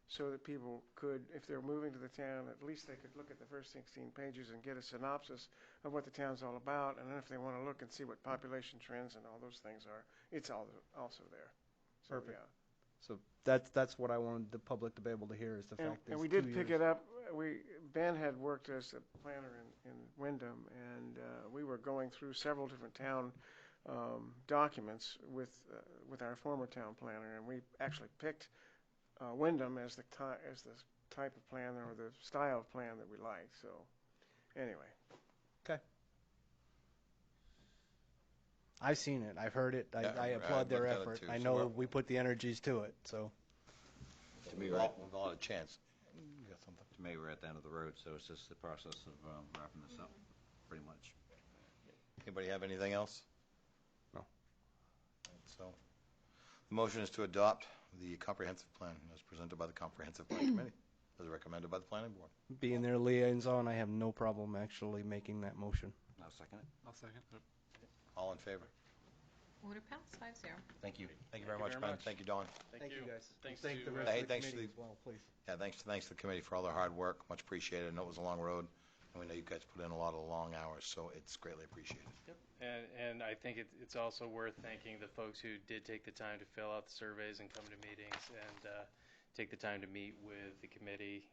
so that people could, if they're moving to the town, at least they could look at the first 16 pages and get a synopsis of what the town's all about. And then if they want to look and see what population trends and all those things are, it's all also there. So, Perfect. yeah. So that's what I wanted the public to be able to hear, is the fact that And it's we did 2 pick years. it up. Ben had worked as a planner in Wyndham, and we were going through several different town documents with our former town planner, and we actually picked Wyndham as the type of plan or the style of plan that we like. So, anyway. Okay. I've seen it. I've heard it. Yeah, I I've applaud their looked at it effort. too, I so know we're- we put the energies to it, so. To me, With right, a lot of chance. You got something? to me, we're at the end of the road, so it's just the process of wrapping this up, pretty much. Anybody have anything else? No. So, the motion is to adopt the comprehensive plan as presented by the Comprehensive Plan Committee, as recommended by the Planning Board. Being their liaison, I have no problem actually making that motion. I'll second it. I'll second. All in favor? Order passed 5-0. Thank you. Thank you very much, Ben. Thank you, Dawn. Thank you, guys. Thanks Thank to, the rest Hey, of the thanks to committee the- as well, please. Yeah, thanks to the committee for all their hard work. Much appreciated. I know it was a long road, and we know you guys put in a lot of long hours, so it's greatly appreciated. and I think it's also worth thanking the folks who did take the time to fill out the surveys and come to meetings and take the time to meet with the committee,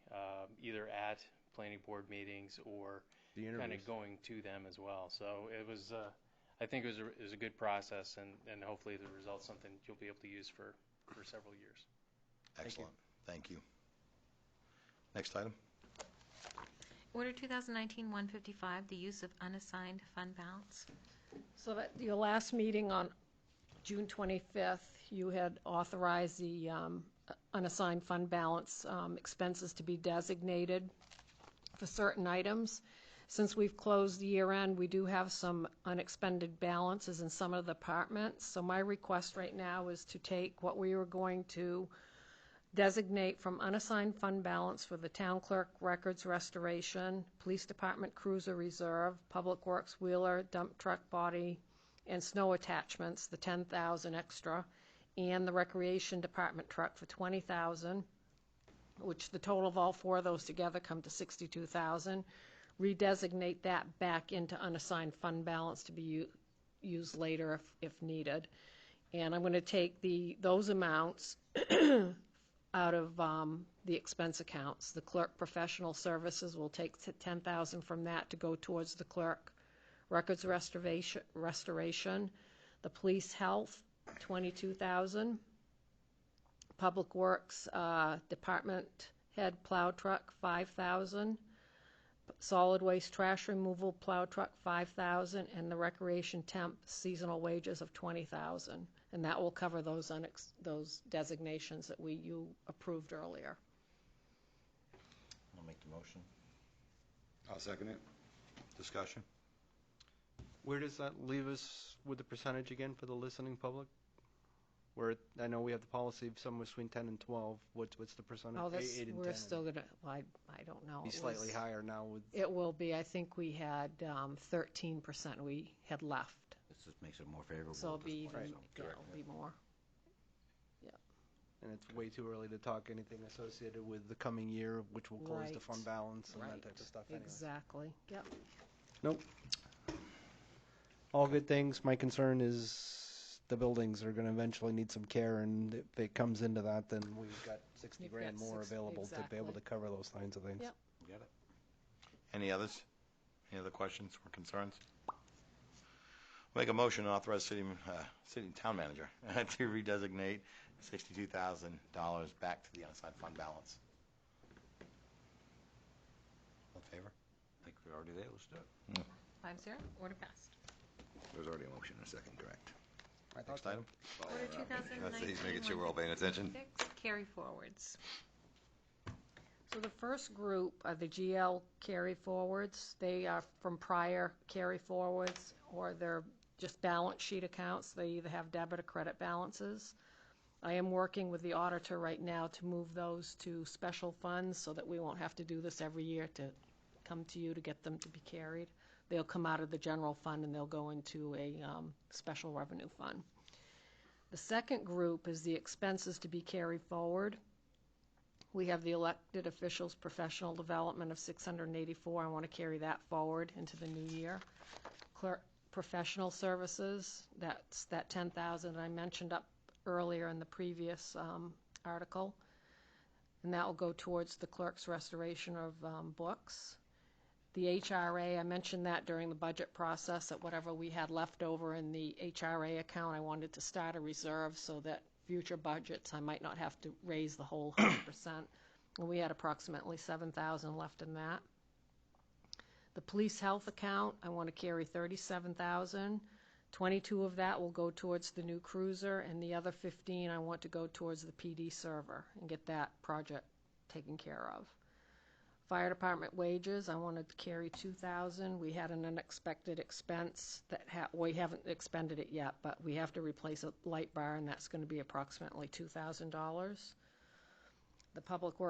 either at planning board meetings or The kind interviews. of going to them as well. So it was, I think it was a good process, and hopefully the result's something you'll be able to use for several years. Excellent. Thank you. Next item. Order 2019-155, the use of unassigned fund balance. So at your last meeting on June 25th, you had authorized the unassigned fund balance expenses to be designated for certain items. Since we've closed the year end, we do have some unexpended balances in some of the departments. So my request right now is to take what we were going to designate from unassigned fund balance for the town clerk records restoration, police department cruiser reserve, public works wheeler, dump truck body, and snow attachments, the 10,000 extra, and the recreation department truck for 20,000, which the total of all four of those together come to 62,000. Redesignate that back into unassigned fund balance to be used later if needed. And I'm going to take those amounts out of the expense accounts. The clerk professional services will take 10,000 from that to go towards the clerk records restoration. The police health, 22,000. Public works department head plow truck, 5,000. Solid waste trash removal plow truck, 5,000, and the recreation temp seasonal wages of 20,000. And that will cover those designations that you approved earlier. I'll make the motion. I'll second it. Discussion? Where does that leave us with the percentage again for the listening public? Where, I know we have the policy of somewhere between 10 and 12. What's the percentage? Oh, 8 and we're 10. still going to, I don't know. Be slightly higher now with... It will be. I think we had 13% we had left. This just makes it more favorable. So it'll at this be point, even, so. it'll be more. And it's way too early to talk anything associated with the coming year, which will close the Right. fund balance and Right. that type of stuff anyway. Exactly, yep. Nope. All good things. My concern is the buildings are going to eventually need some care, and if it comes into that, then we've got 60 You've grand got more available to be able to exactly. cover those kinds of things. Yep. Got it. Any others? Any other questions or concerns? Make a motion to authorize city town manager to redesignate $62,000 back to the unassigned fund balance. All in favor? I think we're already there. Let's do it. 5-0. Order passed. There's already a motion in a second, correct? I thought Next so. item. Order 2019. He's making sure we're all paying attention. Carry forwards. So the first group are the GL carry forwards. They are from prior carry forwards, or they're just balance sheet accounts. They either have debit or credit balances. I am working with the auditor right now to move those to special funds so that we won't have to do this every year to come to you to get them to be carried. They'll come out of the general fund and they'll go into a special revenue fund. The second group is the expenses to be carried forward. We have the elected officials' professional development of $684. I want to carry that forward into the new year. Clerk professional services, that's that $10,000 I mentioned up earlier in the previous article. And that will go towards the clerk's restoration of books. The HRA, I mentioned that during the budget process, that whatever we had left over in the HRA account, I wanted to start a reserve so that future budgets, I might not have to raise the whole 100%. And we had approximately $7,000 left in that. The police health account, I want to carry $37,000. 22 of that will go towards the new cruiser, and the other 15 I want to go towards the PD server and get that project taken care of. Fire department wages, I wanted to carry $2,000. We had an unexpected expense that we haven't expended it yet, but we have to replace a light bar, and that's going to be approximately $2,000. The public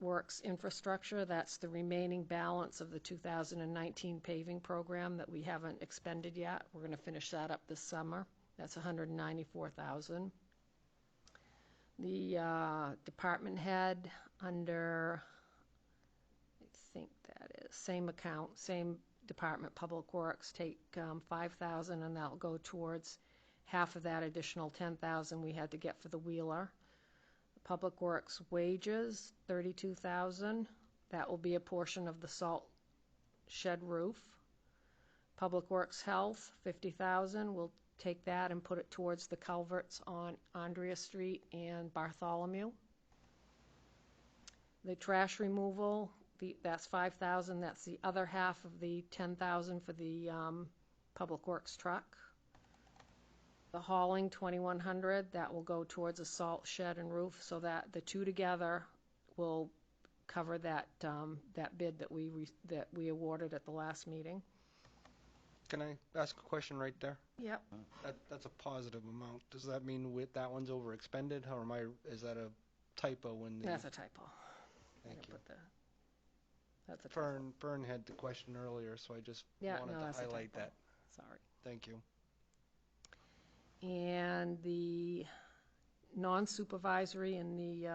works infrastructure, that's the remaining balance of the 2019 paving program that we haven't expended yet. We're going to finish that up this summer. That's $194,000. The department head under, I think that is, same account, same department, public works, take $5,000, and that'll go towards half of that additional $10,000 we had to get for the wheeler. Public Works wages, $32,000. That will be a portion of the salt shed roof. Public Works health, $50,000. We'll take that and put it towards the culverts on Andrea Street and Bartholomew. The trash removal, that's $5,000. That's the other half of the $10,000 for the Public Works truck. The hauling, $2,100, that will go towards a salt shed and roof, so that the two together will cover that that bid that we awarded at the last meeting. Can I ask a question right there? Yep. That's a positive amount. Does that mean that one's overexpended, or is that a typo in the? That's a typo. Thank you. That's a typo. Fern had the question earlier, so I just wanted to highlight that. Sorry. Thank you. And the non-supervisory in the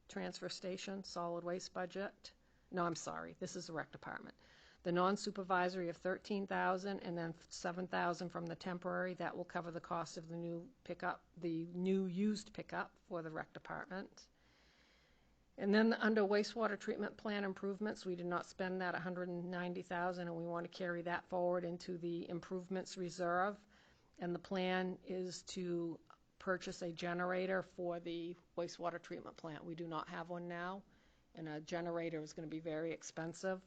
transfer station solid waste budget. No, I'm sorry. This is the rec department. The non-supervisory of $13,000, and then $7,000 from the temporary. That will cover the cost of the new pickup, the new used pickup for the rec department. And then under wastewater treatment plant improvements, we did not spend that $190,000, and we want to carry that forward into the improvements reserve. And the plan is to purchase a generator for the wastewater treatment plant. We do not have one now, and a generator is going to be very expensive.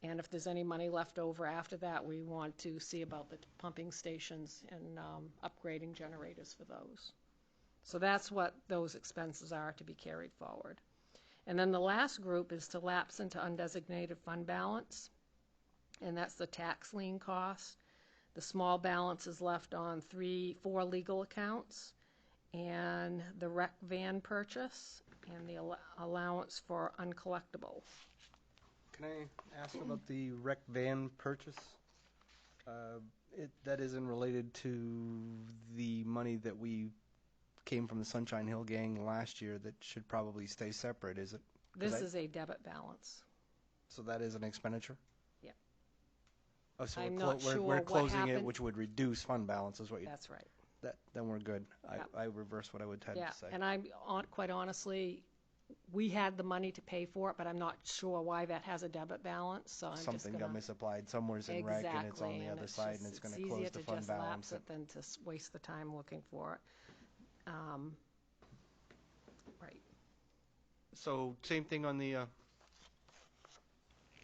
And if there's any money left over after that, we want to see about the pumping stations and upgrading generators for those. So that's what those expenses are to be carried forward. And then the last group is to lapse into undesignated fund balance, and that's the tax lien cost. The small balance is left on 4 legal accounts, and the rec van purchase, and the allowance for uncollectible. Can I ask about the rec van purchase? That isn't related to the money that we came from the Sunshine Hill gang last year. That should probably stay separate, is it? This is a debit balance. So that is an expenditure? Yeah. Oh, so I'm not sure we're what closing it, happened. which would reduce fund balance, is what you... That's right. Then we're good. Yep. I reversed what I would tend to say. And quite honestly, we had the money to pay for it, but I'm not sure why that has a debit balance, so I'm Something just going to... got misapplied. Somewhere's in rec, and it's on the other side, and it's going to close the fund balance. It's easier to just lapse it than to waste the time looking for it. Right. So same thing on the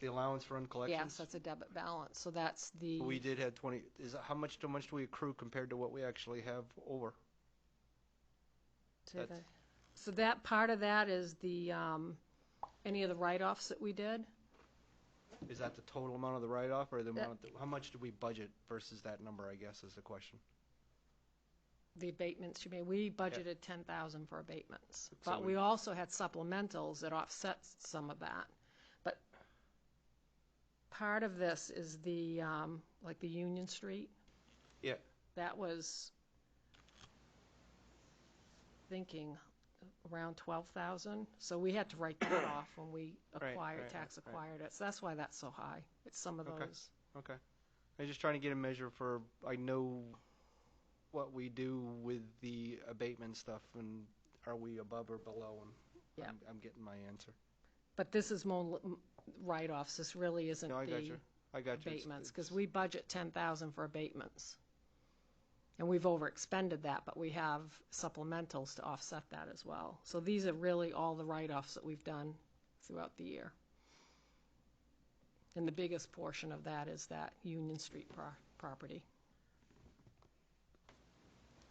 The allowance for uncollections? Yes, that's a debit balance, so that's the. We did have 20, how much do we accrue compared to what we actually have over? So that part of that is the, any of the write-offs that we did? Is that the total amount of the write-off, or the amount, how much do we budget versus that number, I guess, is the question? The abatements, you mean, we budgeted 10,000 for abatements, So but we also had supplementals that offset some of that. But part of this is the, like the Union Street. Yeah. That was thinking around 12,000, so we had to write that off when we acquired, acquired it, so that's why that's so high. It's some of those. Okay. I'm just trying to get a measure for, I know what we do with the abatement stuff, and are we above or below, and Yeah. I'm getting my answer. But this is more write-offs, this really isn't No, I got the you. I got you. abatements, because we budget 10,000 for abatements. And we've overexpended that, but we have supplementals to offset that as well. So these are really all the write-offs that we've done throughout the year. And the biggest portion of that is that Union Street property.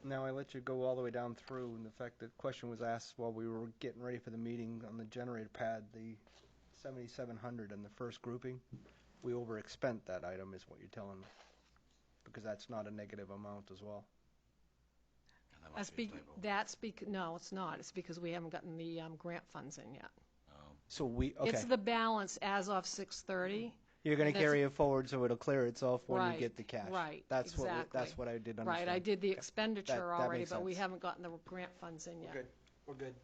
Now, I let you go all the way down through, and the fact that question was asked while we were getting ready for the meeting on the generator pad, the 7,700 in the first grouping, we overexpent that item, is what you're telling me. Because that's not a negative amount as well. No, it's not. It's because we haven't gotten the grant funds in yet. So we, okay. It's the balance as of 6/30. You're going to carry it forward so it'll clear itself when you get the cash. Right, That's exactly. That's what I did understand. Right, I did the expenditure That already, makes but we sense. haven't gotten the grant funds in yet. We're good.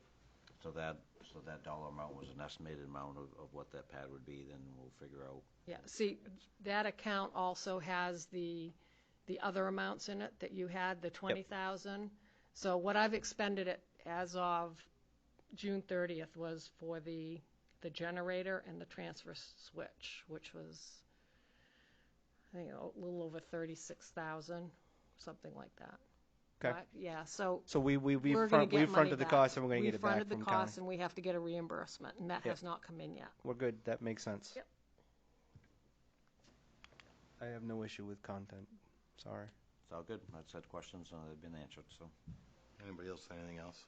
So that dollar amount was an estimated amount of what that pad would be, then we'll figure out. Yeah, see, that account also has the other amounts in it that you had, the 20,000. So what I've expended it as of June 30th was for the generator and the transfer switch, which was, I think, a little over 36,000, something like that. Okay. Right? Yeah, so we we're gonna get money fronted the back. cost, and we're going to get it back from We fronted the county. cost, and we have to get a reimbursement, and that has not come in yet. We're good. That makes sense. Yep. I have no issue with content. Sorry. It's all good. That's had questions, and they've been answered, so. Anybody else say anything else?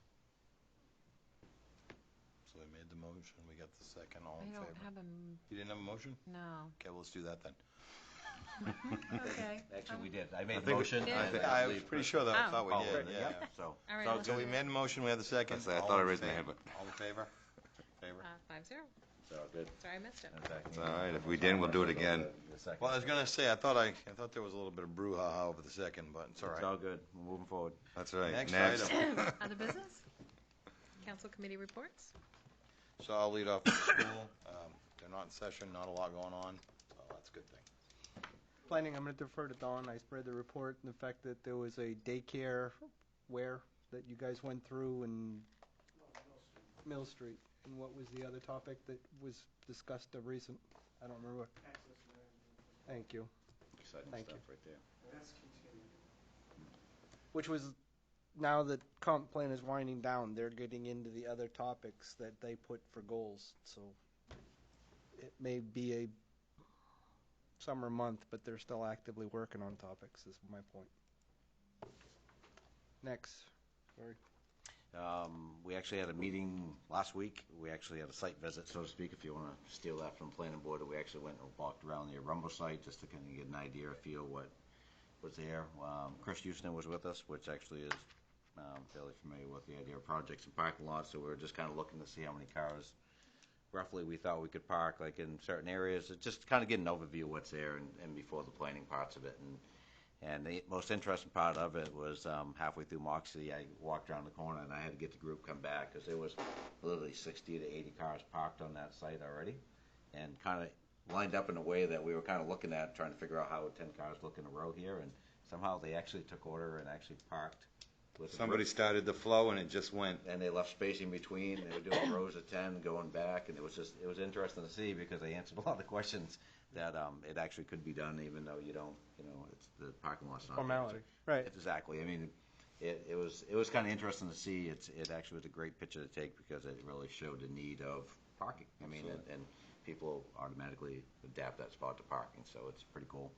So we made the motion, we got the second, all in I favor? don't have a, You didn't have a motion? no. Okay, well, let's do that then. Okay. Actually, we did. I made the think motion. we- and I was believe- pretty sure that, I thought we Oh, did, good. yeah. Yep. So, All right, so let's So good. we made the motion, we have the second. I thought I raised my hand, but. All in favor? Favor? 5-0. So good. Sorry, I missed it. In fact, It's all right. If we didn't, we'll do it again. the second. Well, I was gonna say, I thought there was a little bit of brouhaha over the second, but it's all It's right. all good. We're moving forward. That's right. Next item. Other business? Council committee reports? So I'll lead off with school. They're not in session, not a lot going on, so that's a good thing. Planning, I'm going to defer to Dawn. I spread the report and the fact that there was a daycare that you guys went through in Mill Street. And what was the other topic that was discussed of recent? I don't remember. Thank you. Exciting Thank stuff you. right there. That's continued. Which was, now that comp plan is winding down, they're getting into the other topics that they put for goals. So it may be a summer month, but they're still actively working on topics, is my point. Next. Sorry. We actually had a meeting last week. We actually had a site visit, so to speak, if you want to steal that from planning board. We actually went and walked around the Arundel site just to kind of get an idea or feel what was there. Chris Houston was with us, which actually is fairly familiar with the idea of projects and parking lots, so we were just kind of looking to see how many cars roughly we thought we could park, like in certain areas, just kind of get an overview of what's there and before the planning parts of it. And the most interesting part of it was halfway through Moxie, I walked around the corner and I had to get the group come back because there was literally 60 to 80 cars parked on that site already, and kind of lined up in a way that we were kind of looking at, trying to figure out how would 10 cars look in a row here, and somehow they actually took order and actually parked. Somebody started the flow and it just went. And they left space in between. They were doing rows of 10 going back, and it was interesting to see because they answered a lot of questions that it actually could be done even though you don't, it's the parking lot's not Formality. there. Right. Exactly. I mean, it was kind of interesting to see. It actually was a great picture to take because it really showed the need of parking. I mean, and people automatically adapt that spot to parking, so it's pretty cool.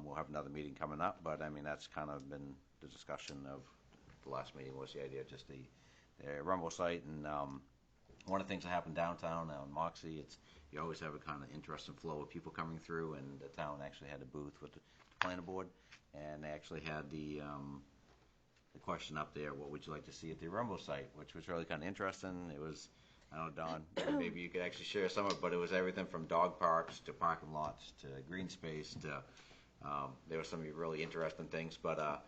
We'll have another meeting coming up, but I mean, that's kind of been the discussion of the last meeting, was the idea of just the rumble site. And one of the things that happened downtown on Moxie, you always have a kind of interesting flow of people coming through, and the town actually had a booth with the planning board, and they actually had the question up there, what would you like to see at the rumble site, which was really kind of interesting. It was, I don't know, Don, maybe you could actually share some of it, but it was everything from dog parks to parking lots to green space to, there were some really interesting things. But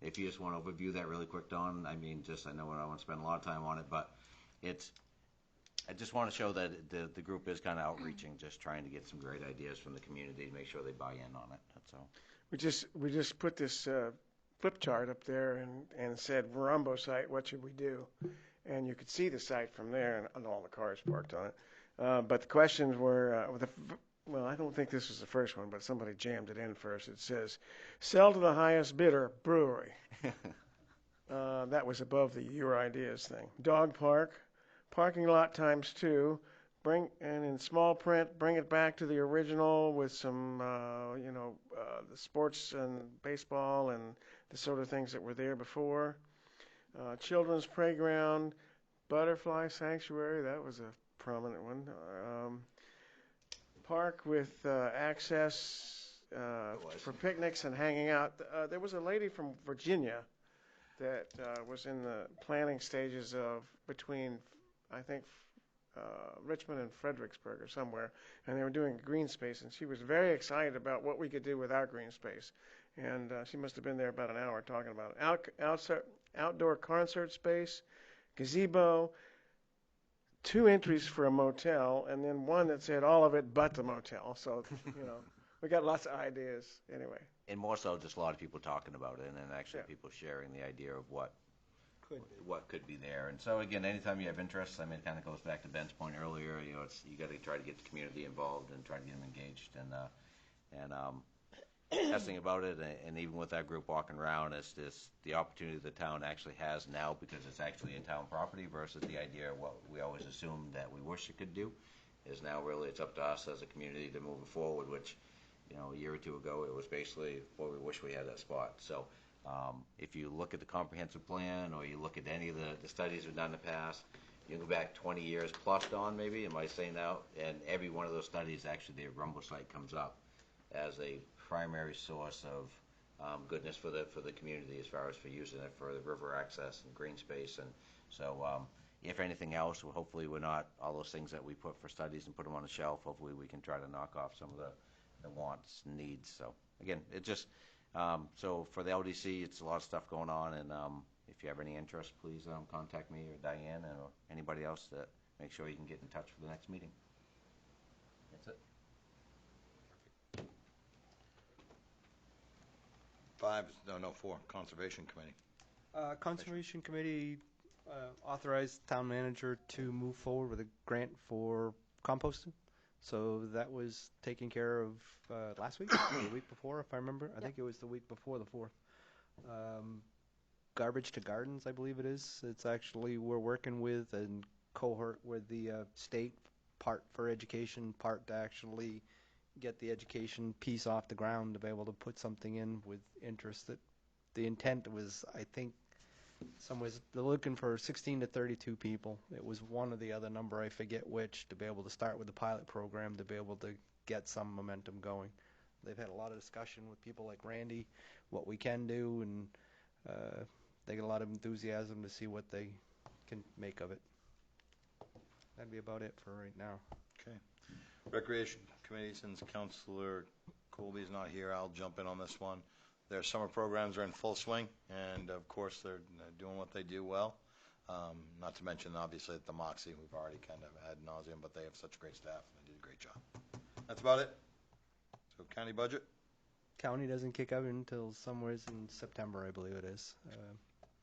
if you just want to overview that really quick, Don, I mean, I know I want to spend a lot of time on it, but I just want to show that the group is kind of outreaching, just trying to get some great ideas from the community to make sure they buy in on it. That's all. We just put this flip chart up there and said Rumbo site, what should we do? And you could see the site from there and all the cars parked on it. But the questions were, well, I don't think this was the first one, but somebody jammed it in first. It says, sell to the highest bidder, brewery. That was above the Your Ideas thing. Dog park, parking lot times 2. And in small print, bring it back to the original with some, the sports and baseball and the sort of things that were there before. Children's playground, butterfly sanctuary, that was a prominent one. Park with access for picnics and hanging out. There was a lady from Virginia that was in the planning stages of between, I think, Richmond and Fredericksburg or somewhere, and they were doing green space, and she was very excited about what we could do with our green space. And she must have been there about an hour talking about it. Outdoor concert space, gazebo, 2 entries for a motel, and then one that said all of it but the motel. So, we got lots of ideas anyway. And more so, just a lot of people talking about it, and then actually people sharing the idea of what could be there. And so again, anytime you have interest, I mean, it kind of goes back to Ben's point earlier. You got to try to get the community involved and try to get them engaged. And testing about it, and even with that group walking around, it's just the opportunity the town actually has now, because it's actually a town property versus the idea of what we always assumed that we wish it could do. Is now really it's up to us as a community to move it forward. Which, a year or 2 ago, it was basically, well, we wish we had that spot. So. If you look at the comprehensive plan, or you look at any of the studies we've done in the past, you can go back 20 years plus, Don, maybe, am I saying now? And every one of those studies, actually, the rumble site comes up as a primary source of goodness for the community, as far as for using it for the river access and green space. And so, if anything else, hopefully we're not all those things that we put for studies and put them on the shelf. Hopefully we can try to knock off some of the wants and needs. So again, it just. So for the LDC, it's a lot of stuff going on, and if you have any interest, please contact me or Diane or anybody else to make sure you can get in touch for the next meeting. That's it. 4, Conservation Committee. Conservation Committee authorized town manager to move forward with a grant for composting. So that was taken care of last week, or the week before, if I remember. I think it was the week before the 4th. Garbage to Gardens, I believe it is. It's actually, we're working with and cohort with the state, part for education, part to actually get the education piece off the ground to be able to put something in with interest. That the intent was, I think, they're looking for 16 to 32 people. It was one or the other number, I forget which, to be able to start with the pilot program, to be able to get some momentum going. They've had a lot of discussion with people like Randy, what we can do, and they get a lot of enthusiasm to see what they can make of it. That'd be about it for right now. Okay. Recreation Committee, since Councilor Colby's not here, I'll jump in on this one. Their summer programs are in full swing, and of course they're doing what they do well. Not to mention, obviously, at the Moxie, we've already kind of ad nauseum, but they have such great staff, and they did a great job. That's about it. So county budget? County doesn't kick out until somewhere in September, I believe it is.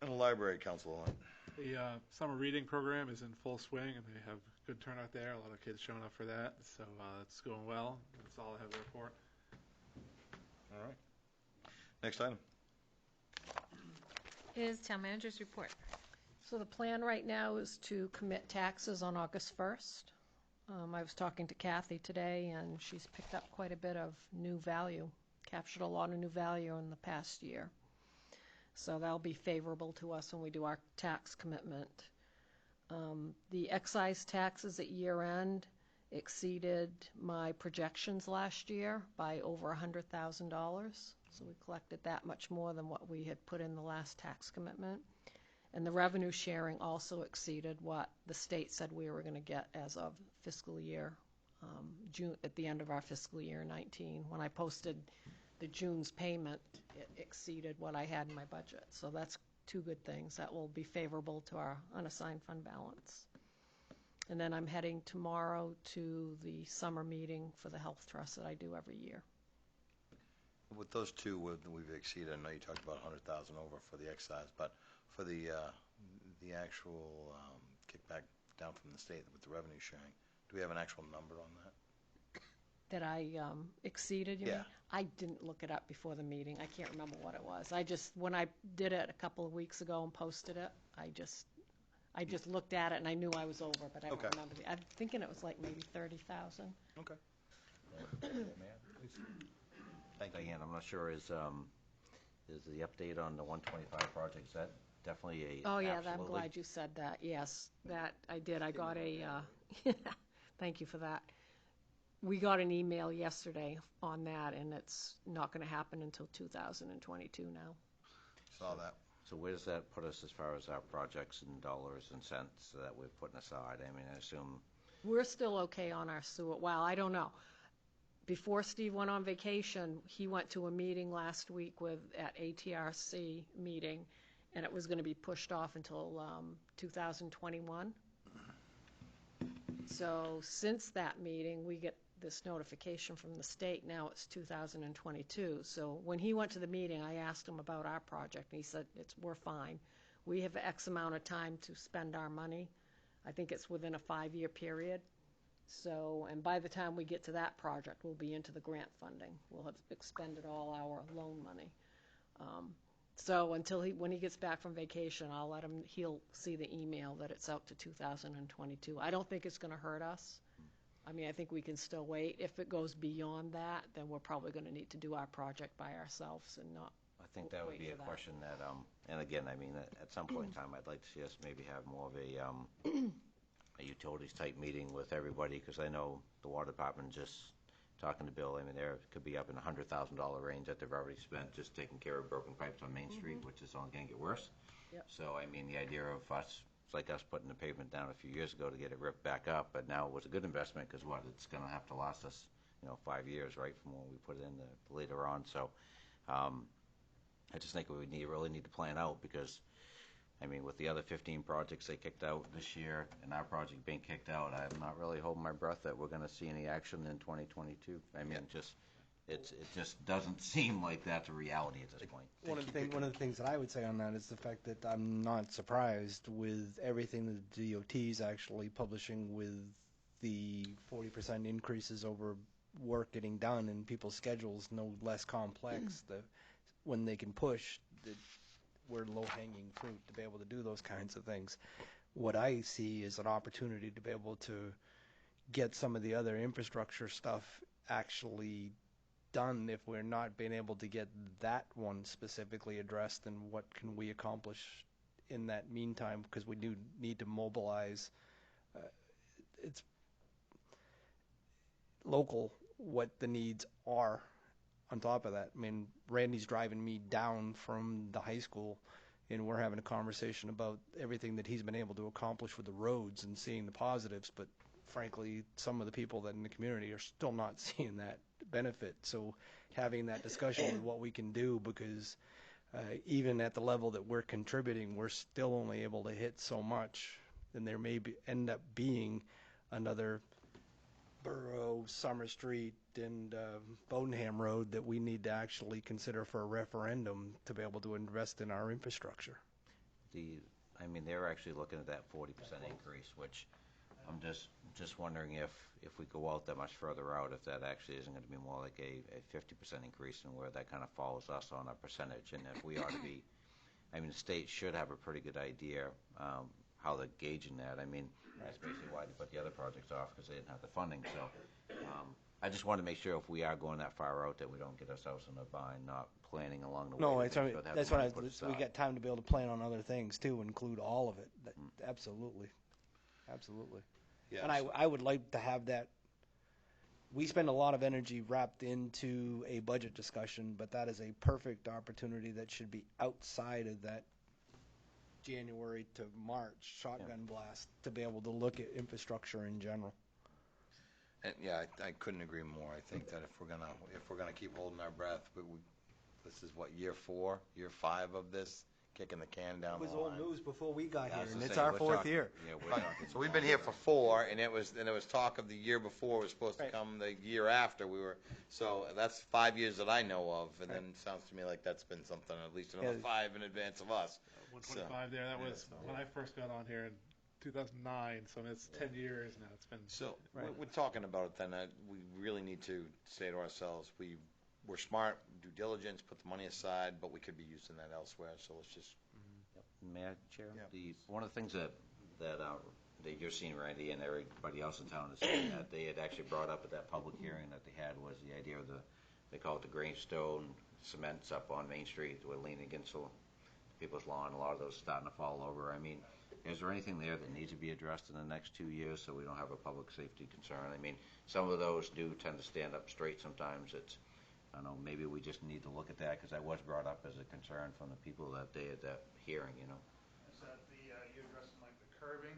And the library, Council Hunt. The summer reading program is in full swing, and they have good turnout there. A lot of kids showing up for that, so it's going well. That's all I have to report. All right. Next item. Is town manager's report. So the plan right now is to commit taxes on August 1st. I was talking to Kathy today, and she's picked up quite a bit of new value, captured a lot of new value in the past year. So that'll be favorable to us when we do our tax commitment. The excise taxes at year end exceeded my projections last year by over $100,000. So we collected that much more than what we had put in the last tax commitment. And the revenue sharing also exceeded what the state said we were going to get as of fiscal year, June, at the end of our fiscal year 19. When I posted the June's payment, it exceeded what I had in my budget. So that's two good things. That will be favorable to our unassigned fund balance. And then I'm heading tomorrow to the summer meeting for the health trust that I do every year. With those two, we've exceeded. I know you talked about 100,000 over for the excise, but for the actual kickback down from the state with the revenue sharing, do we have an actual number on that? That I exceeded, you Yeah. mean? I didn't look it up before the meeting. I can't remember what it was. I just, when I did it a couple of weeks ago and posted it, I just looked at it and I knew I was over, but I don't Okay. remember. I'm thinking it was like maybe 30,000. Okay. Thank you. Diane, I'm not sure, is the update on the 125 project, is that definitely a Oh, yeah, I'm absolutely? glad you said that. Yes, that I did. I got a, thank you for that. We got an email yesterday on that, and it's not going to happen until 2022 now. Saw that. So where does that put us as far as our projects and dollars and cents that we're putting aside? I mean, I assume... We're still okay on our sewer. Well, I don't know. Before Steve went on vacation, he went to a meeting last week at ATRC meeting, and it was going to be pushed off until 2021. So since that meeting, we get this notification from the state. Now it's 2022. So when he went to the meeting, I asked him about our project, and he said, we're fine. We have X amount of time to spend our money. I think it's within a 5-year period. So, and by the time we get to that project, we'll be into the grant funding. We'll have expended all our loan money. So until when he gets back from vacation, I'll let him, he'll see the email that it's out to 2022. I don't think it's going to hurt us. I mean, I think we can still wait. If it goes beyond that, then we're probably going to need to do our project by ourselves and not I think that would be a question that, and again, I mean, at some point in time, I'd like to see us maybe have more of a utilities type meeting with everybody, because I know the water department, just talking to Bill, I mean, there could be up in the $100,000 range that they've already spent just taking care of broken pipes on Main Street, which is only going to get worse. Yep. So, I mean, the idea of us, it's like us putting the pavement down a few years ago to get it ripped back up, but now it was a good investment because it's going to have to last us, 5 years, right, from when we put it in later on. So, I just think we really need to plan out, because, I mean, with the other 15 projects they kicked out this year and our project being kicked out, I'm not really holding my breath that we're going to see any action in 2022. I mean, it just doesn't seem like that's a reality at this point. One of the things that I would say on that is the fact that I'm not surprised with everything that the DOT is actually publishing with the 40% increases over work getting done and people's schedules no less complex. When they can push, we're low-hanging fruit to be able to do those kinds of things. What I see is an opportunity to be able to get some of the other infrastructure stuff actually done. If we're not being able to get that one specifically addressed, then what can we accomplish in that meantime? Because we do need to mobilize. It's local what the needs are. On top of that, I mean, Randy's driving me down from the high school, and we're having a conversation about everything that he's been able to accomplish with the roads and seeing the positives, but frankly, some of the people that in the community are still not seeing that benefit. So having that discussion with what we can do, because even at the level that we're contributing, we're still only able to hit so much, and there may end up being another Borough, Summer Street, and Bodenham Road that we need to actually consider for a referendum to be able to invest in our infrastructure. I mean, they're actually looking at that 40% increase, which I'm just wondering if we go out that much further out, if that actually isn't going to be more like a 50% increase, and where that kind of follows us on a percentage. And if we ought to be, I mean, the state should have a pretty good idea how they're gauging that. I mean, that's basically why they put the other projects off, because they didn't have the funding. So I just want to make sure if we are going that far out that we don't get ourselves in a bind, not planning along the way. No, to it's, make sure they have that's the what money put we aside. got time to be able to plan on other things too, include all of it. Absolutely. Absolutely. Yeah, And I would like to have that. We spend a lot of energy wrapped into a budget discussion, but that is a perfect opportunity that should be outside of that January to March shotgun blast to be able to look at infrastructure in general. And yeah, I couldn't agree more. I think that if we're gonna keep holding our breath, but this is what, year 4, year 5 of this, kicking the can down It was the old line. news before we got Yeah, I here, was and gonna it's say, our we're 4th talking- year. Yeah, we're Right. talking So we've been here for 4, and there was talk of the year before was supposed to Right. come the year after. So that's 5 years that I know of, and then it sounds to me like that's been something at least another Yeah. 5 in advance of us. 125 there. That yeah, was so- when I first got on here in 2009. So it's 10 years now. It's been So Right. we're talking about it then. We really need to say to ourselves, we're smart, due diligence, put the money aside, but we could be using that elsewhere. So let's just. May I, Chair? Yeah. One of the things that you're seeing, Randy, and everybody else in town is seeing that they had actually brought up at that public hearing that they had was the idea of they call it the gravestone cements up on Main Street. We're leaning against people's lawn. A lot of those starting to fall over. I mean, is there anything there that needs to be addressed in the next 2 years so we don't have a public safety concern? I mean, some of those do tend to stand up straight sometimes. I don't know, maybe we just need to look at that, because that was brought up as a concern from the people that day at that hearing, you know. Is that you addressing like the curbing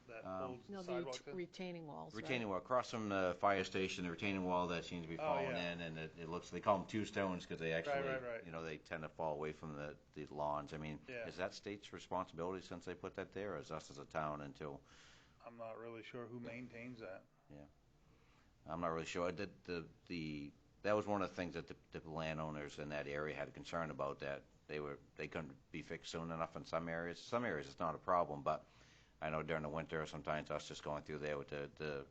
that holds No, the the sidewalks in? retaining walls, right? Retaining wall, across from the fire station, the retaining wall that seems to be falling yeah. in, and it looks, they call them two stones, because they actually, right. you know, they tend to fall away from the lawns. I mean, Yeah. is that state's responsibility since they put that there, or is us as a town until? I'm not really sure who maintains that. I'm not really sure. That was one of the things that the landowners in that area had a concern about, that they couldn't be fixed soon enough in some areas. Some areas it's not a problem, but I know during the winter sometimes us just going through there with the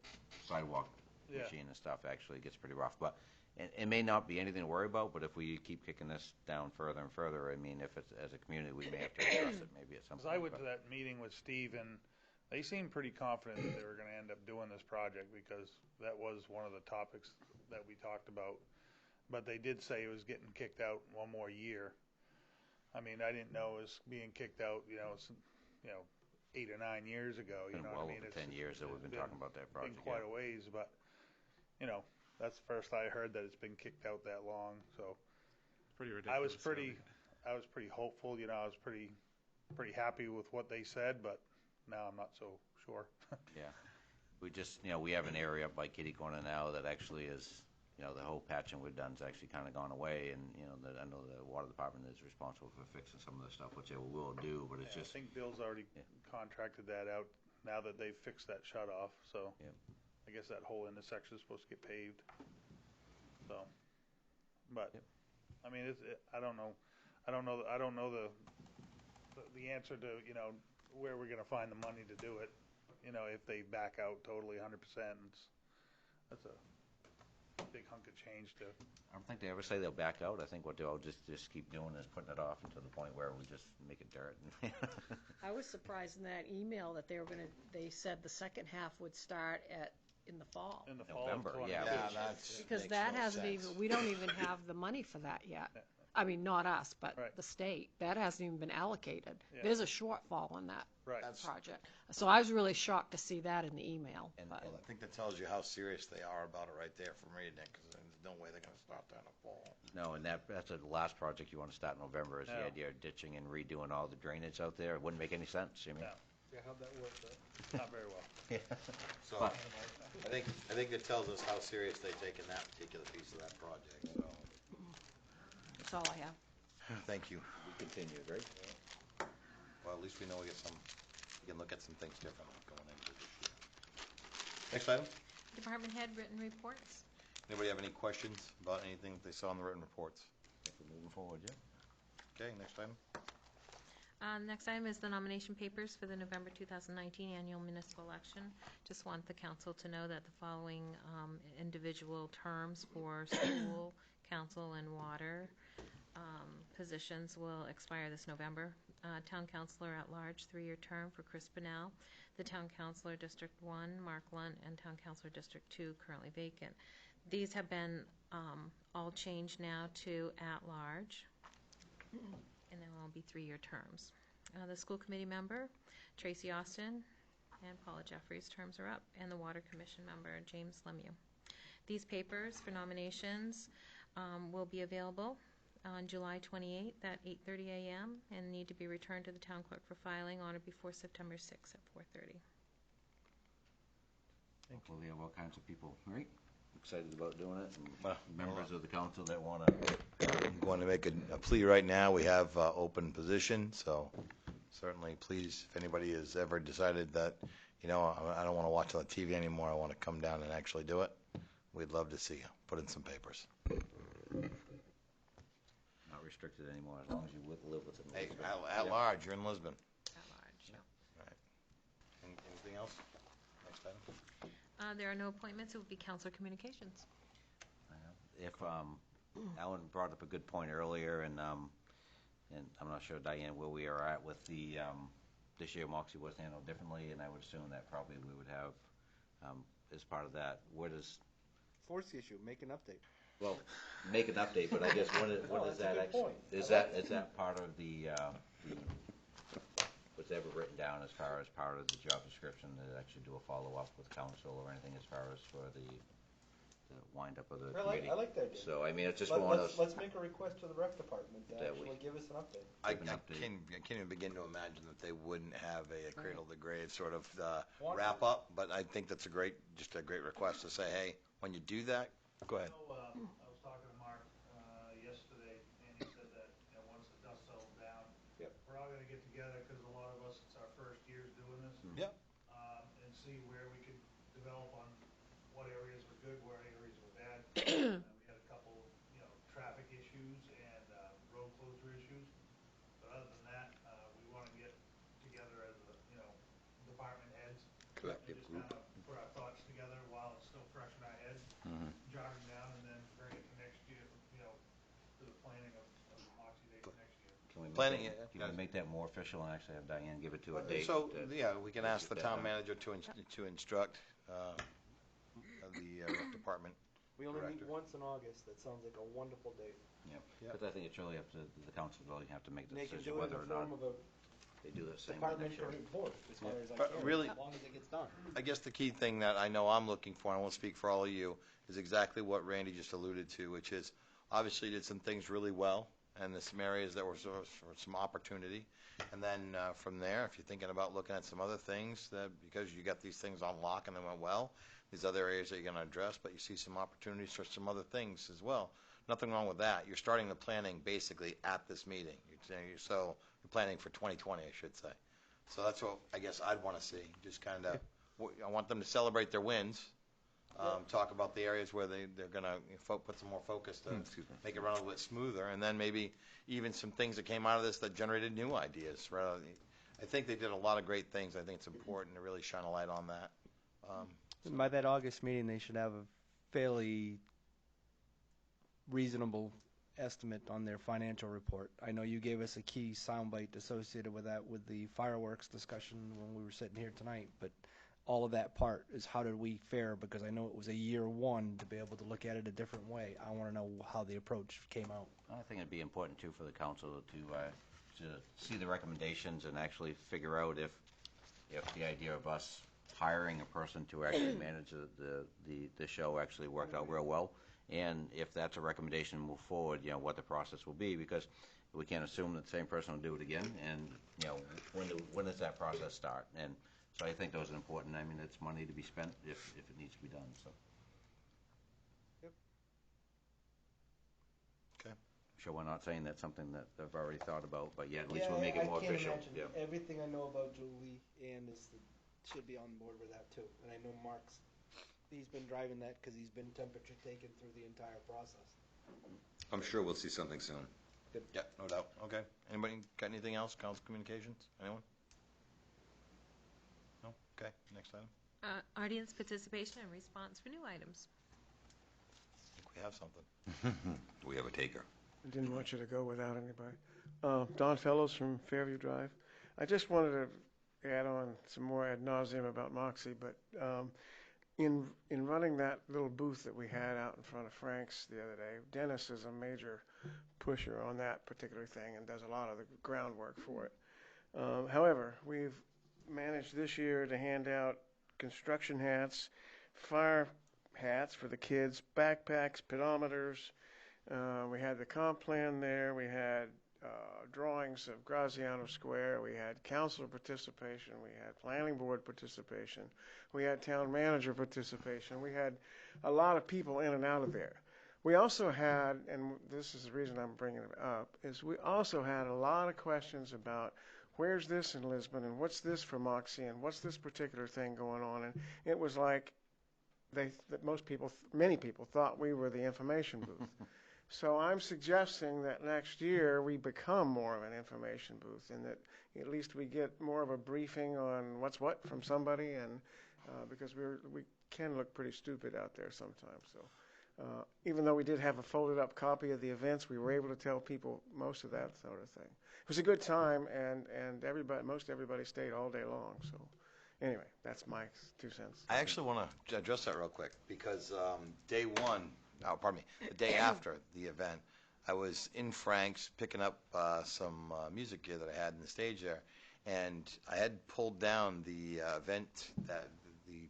sidewalk Yeah. machine and stuff actually gets pretty rough. But it may not be anything to worry about, but if we keep kicking this down further and further, I mean, if it's as a community, we may have to address it maybe at some Because point. I went to that meeting with Steve, and they seemed pretty confident that they were going to end up doing this project, because that was one of the topics that we talked about. But they did say it was getting kicked out one more year. I mean, I didn't know it was being kicked out, 8 or 9 years ago. It's You been know well what I mean? over 10 years that we've been talking about that project. Been quite a ways, but that's the first I heard that it's been kicked out that long. So pretty ridiculous. I was pretty hopeful. I was pretty happy with what they said, but now I'm not so sure. Yeah. We just, we have an area up by Kitty Corner now that actually is, the whole patching we've done has actually kind of gone away, and, I know the water department is responsible for fixing some of the stuff, which they will do, but it's just. I think Bill's already contracted that out now that they've fixed that shut off, so. Yeah. I guess that whole intersection is supposed to get paved, so. But, I mean, I don't know the answer to, where we're gonna find the money to do it. If they back out totally 100%, that's a big hunk of change to. I don't think they ever say they'll back out. I think what they'll just keep doing is putting it off until the point where we just make it dirt. I was surprised in that email that they said the second half would start in the fall. In the fall. November, yeah. Because that hasn't even, we don't even have the money for that yet. I mean, not us, but the state. That hasn't even been allocated. Yeah. There's a shortfall on that Right. project. So I was really shocked to see that in the email. Well, I think that tells you how serious they are about it right there from reading it, because there's no way they're going to start that in the fall. No, and that's the last project you want to start in November is the idea of ditching and redoing all the drainage out there. It wouldn't make any sense. I mean, No. Yeah, how'd that work? Not very well. So I think it tells us how serious they've taken that particular piece of that project. So That's all I have. thank you. we continue, right? Well, at least we know we can look at some things differently going into this year. Next item. Department head written reports. Anybody have any questions about anything that they saw in the written reports? If we're moving forward, yeah. Okay, next item. Next item is the nomination papers for the November 2019 annual municipal election. Just want the council to know that the following individual terms for school, council, and water positions will expire this November. Town Councilor at Large, 3-year term for Chris Bennell. The Town Councilor District 1, Mark Lunt, and Town Councilor District 2, currently vacant. These have been all changed now to at large, and they'll all be 3-year terms. The school committee member, Tracy Austin and Paula Jeffries, terms are up, and the water commission member, James Lemieux. These papers for nominations will be available on July 28th at 8:30 a.m. and need to be returned to the town clerk for filing on or before September 6th at 4:30. Hopefully we have all kinds of people, right? Excited about doing it, and Well, members of the council that want to. I'm going to make a plea right now. We have open position, so certainly please, if anybody has ever decided that, I don't want to watch on the TV anymore, I want to come down and actually do it, we'd love to see you. Put in some papers. Not restricted anymore, as long as you live within Hey, Lisbon. at large, you're in Lisbon. At large, yeah. Right. Anything else? Next item. There are no appointments. It will be councilor communications. If Alan brought up a good point earlier, and I'm not sure, Diane, where we are at with the this year Moxie was handled differently, and I would assume that probably we would have as part of that. What is Force the issue, make an update. well, make an update, but I guess what is that's a that? good point. Is that part of the what's ever written down as far as part of the job description to actually do a follow up with council or anything as far as for the wind up of the committee? I like that idea. So I mean, it's just one of those. Let's make a request to the rec department to That actually give us an update. I can't even begin to imagine that they wouldn't have a cradle to grave sort of wrap up, but I think that's just a great request to say, hey, when you do that, go ahead. I was talking to Mark yesterday, and he said that once the dust settles down, we're all going to get together because a lot of us, it's our first years doing this. Yep. And see where we can develop on what areas were good, what areas were bad. We had a couple, traffic issues and road closure issues. But other than that, we want to get together as department heads. Collective and just group. kind of put our thoughts together while it's still fresh in our heads, jot them down, and then bring it to next year, to the planning of the Moxie Day for next year. Can we make Planning, that, can we make that more official and actually have Diane give it to a date? So, to- we can ask the get that town done. manager to instruct the rec department. We only Director. meet once in August. That sounds like a wonderful date. Yep. Yep. Because I think it's really up to the council to really have to make the They can decision do it in whether the or not form of a they do the same thing next departmental year. report, as far as I But can, really- as long as it gets done. I guess the key thing that I know I'm looking for, and I won't speak for all of you, is exactly what Randy just alluded to, which is obviously you did some things really well, and there's some areas that were sort of some opportunity. And then from there, if you're thinking about looking at some other things, that because you got these things on lock and they went well, these other areas that you're going to address, but you see some opportunities for some other things as well. Nothing wrong with that. You're starting the planning basically at this meeting. So you're planning for 2020, I should say. So that's what I guess I'd want to see. Just kind of, I want them to celebrate their wins. Talk about the areas where they're going to put some more focus to make it run a little bit smoother, and then maybe even some things that came out of this that generated new ideas. I think they did a lot of great things. I think it's important to really shine a light on that. And by that August meeting, they should have a fairly reasonable estimate on their financial report. I know you gave us a key soundbite associated with that with the fireworks discussion when we were sitting here tonight, but all of that part is how did we fare, because I know it was a year one to be able to look at it a different way. I want to know how the approach came out. I think it'd be important too for the council to see the recommendations and actually figure out if the idea of us hiring a person to actually manage the show actually worked out real well, and if that's a recommendation to move forward, what the process will be, because we can't assume that the same person will do it again, and when does that process start? And so I think those are important. I mean, it's money to be spent if it needs to be done. So. Yep. Okay. Sure, we're not saying that's something that I've already thought about, but yeah, at least we'll make it more official. I can't imagine. Everything I know about Julie and should be on board with that too. And I know he's been driving that because he's been temperature taken through the entire process. I'm sure we'll see something soon. Good. Yeah, no doubt. Okay. Anybody got anything else? Council communications? Anyone? No? Okay. Next item. Audience participation and response for new items. I think we have something. We have a taker. I didn't want you to go without anybody. Don Fellows from Fairview Drive. I just wanted to add on some more ad nauseum about Moxie, but in running that little booth that we had out in front of Frank's the other day, Dennis is a major pusher on that particular thing and does a lot of the groundwork for it. However, we've managed this year to hand out construction hats, fire hats for the kids, backpacks, pedometers. We had the comp plan there. We had drawings of Graziano Square. We had council participation. We had planning board participation. We had town manager participation. We had a lot of people in and out of there. We also had, and this is the reason I'm bringing it up, is we also had a lot of questions about where's this in Lisbon and what's this for Moxie and what's this particular thing going on. And it was like many people thought we were the information booth. So I'm suggesting that next year we become more of an information booth and that at least we get more of a briefing on what's what from somebody, and because we can look pretty stupid out there sometimes. So even though we did have a folded up copy of the events, we were able to tell people most of that sort of thing. It was a good time, and most everybody stayed all day long. So anyway, that's my 2 cents. I actually want to address that real quick because the day after the event, I was in Frank's picking up some music gear that I had in the stage there, and I had pulled down the event, the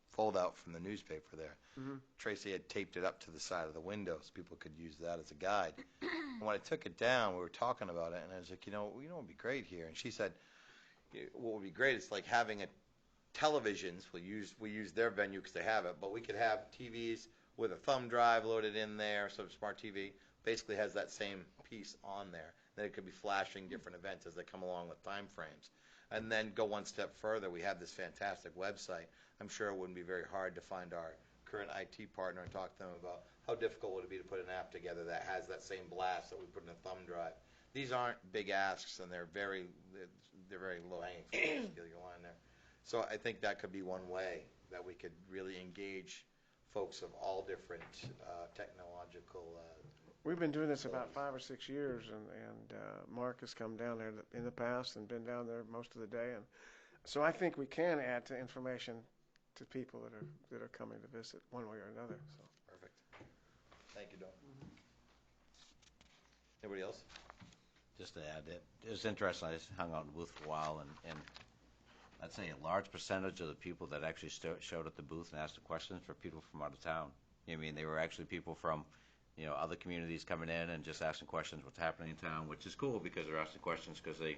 fold-out from the newspaper there. Mm-hmm. Tracy had taped it up to the side of the window so people could use that as a guide. And when I took it down, we were talking about it, and I was like, what would be great here? And she said, what would be great is like having televisions. We use their venue because they have it, but we could have TVs with a thumb drive loaded in there, so smart TV basically has that same piece on there. Then it could be flashing different events as they come along with time frames. And then go one step further, we have this fantastic website. I'm sure it wouldn't be very hard to find our current IT partner and talk to them about how difficult would it be to put an app together that has that same blast that we put in a thumb drive. These aren't big asks, and they're very low-hanging fruit, to steal your line there. So I think that could be one way that we could really engage folks of all different technological. We've been doing this about 5 or 6 years, and Mark has come down there in the past and been down there most of the day, and so I think we can add to information to people that are coming to visit one way or another. So perfect. Thank you, Don. Mm-hmm. Anybody else? Just to add, it was interesting. I just hung out in the booth for a while, and I'd say a large percentage of the people that actually showed at the booth and asked the questions were people from out of town. I mean, they were actually people from, other communities coming in and just asking questions, what's happening in town, which is cool because they're asking questions because they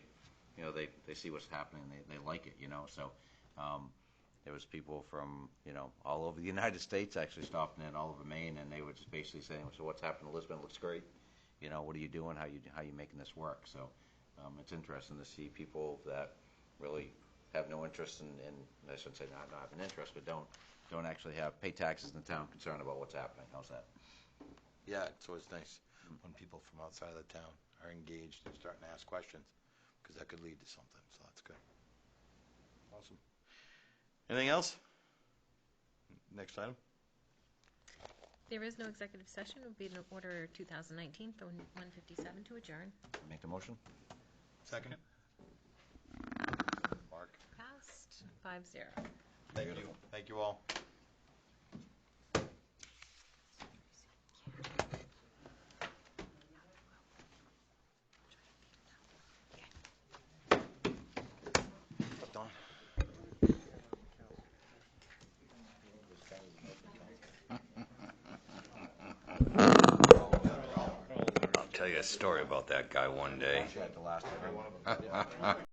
see what's happening, they like it, So there was people from, all over the United States actually stopping in, all over Maine, and they were just basically saying, so what's happening in Lisbon? It looks great. What are you doing? How you making this work? So it's interesting to see people that really have no interest in I shouldn't say not have an interest, but don't actually pay taxes in the town, concerned about what's happening. How's that? Yeah, it's always nice when people from outside of the town are engaged and starting to ask questions, because that could lead to something, so that's good. Awesome. Anything else? Next item. There is no executive session. It would be in order 2019 for 157 to adjourn. Make the motion. Second. Mark. Passed 5-0. Thank you. Thank you all. Don. I'll tell you a story about that guy one day.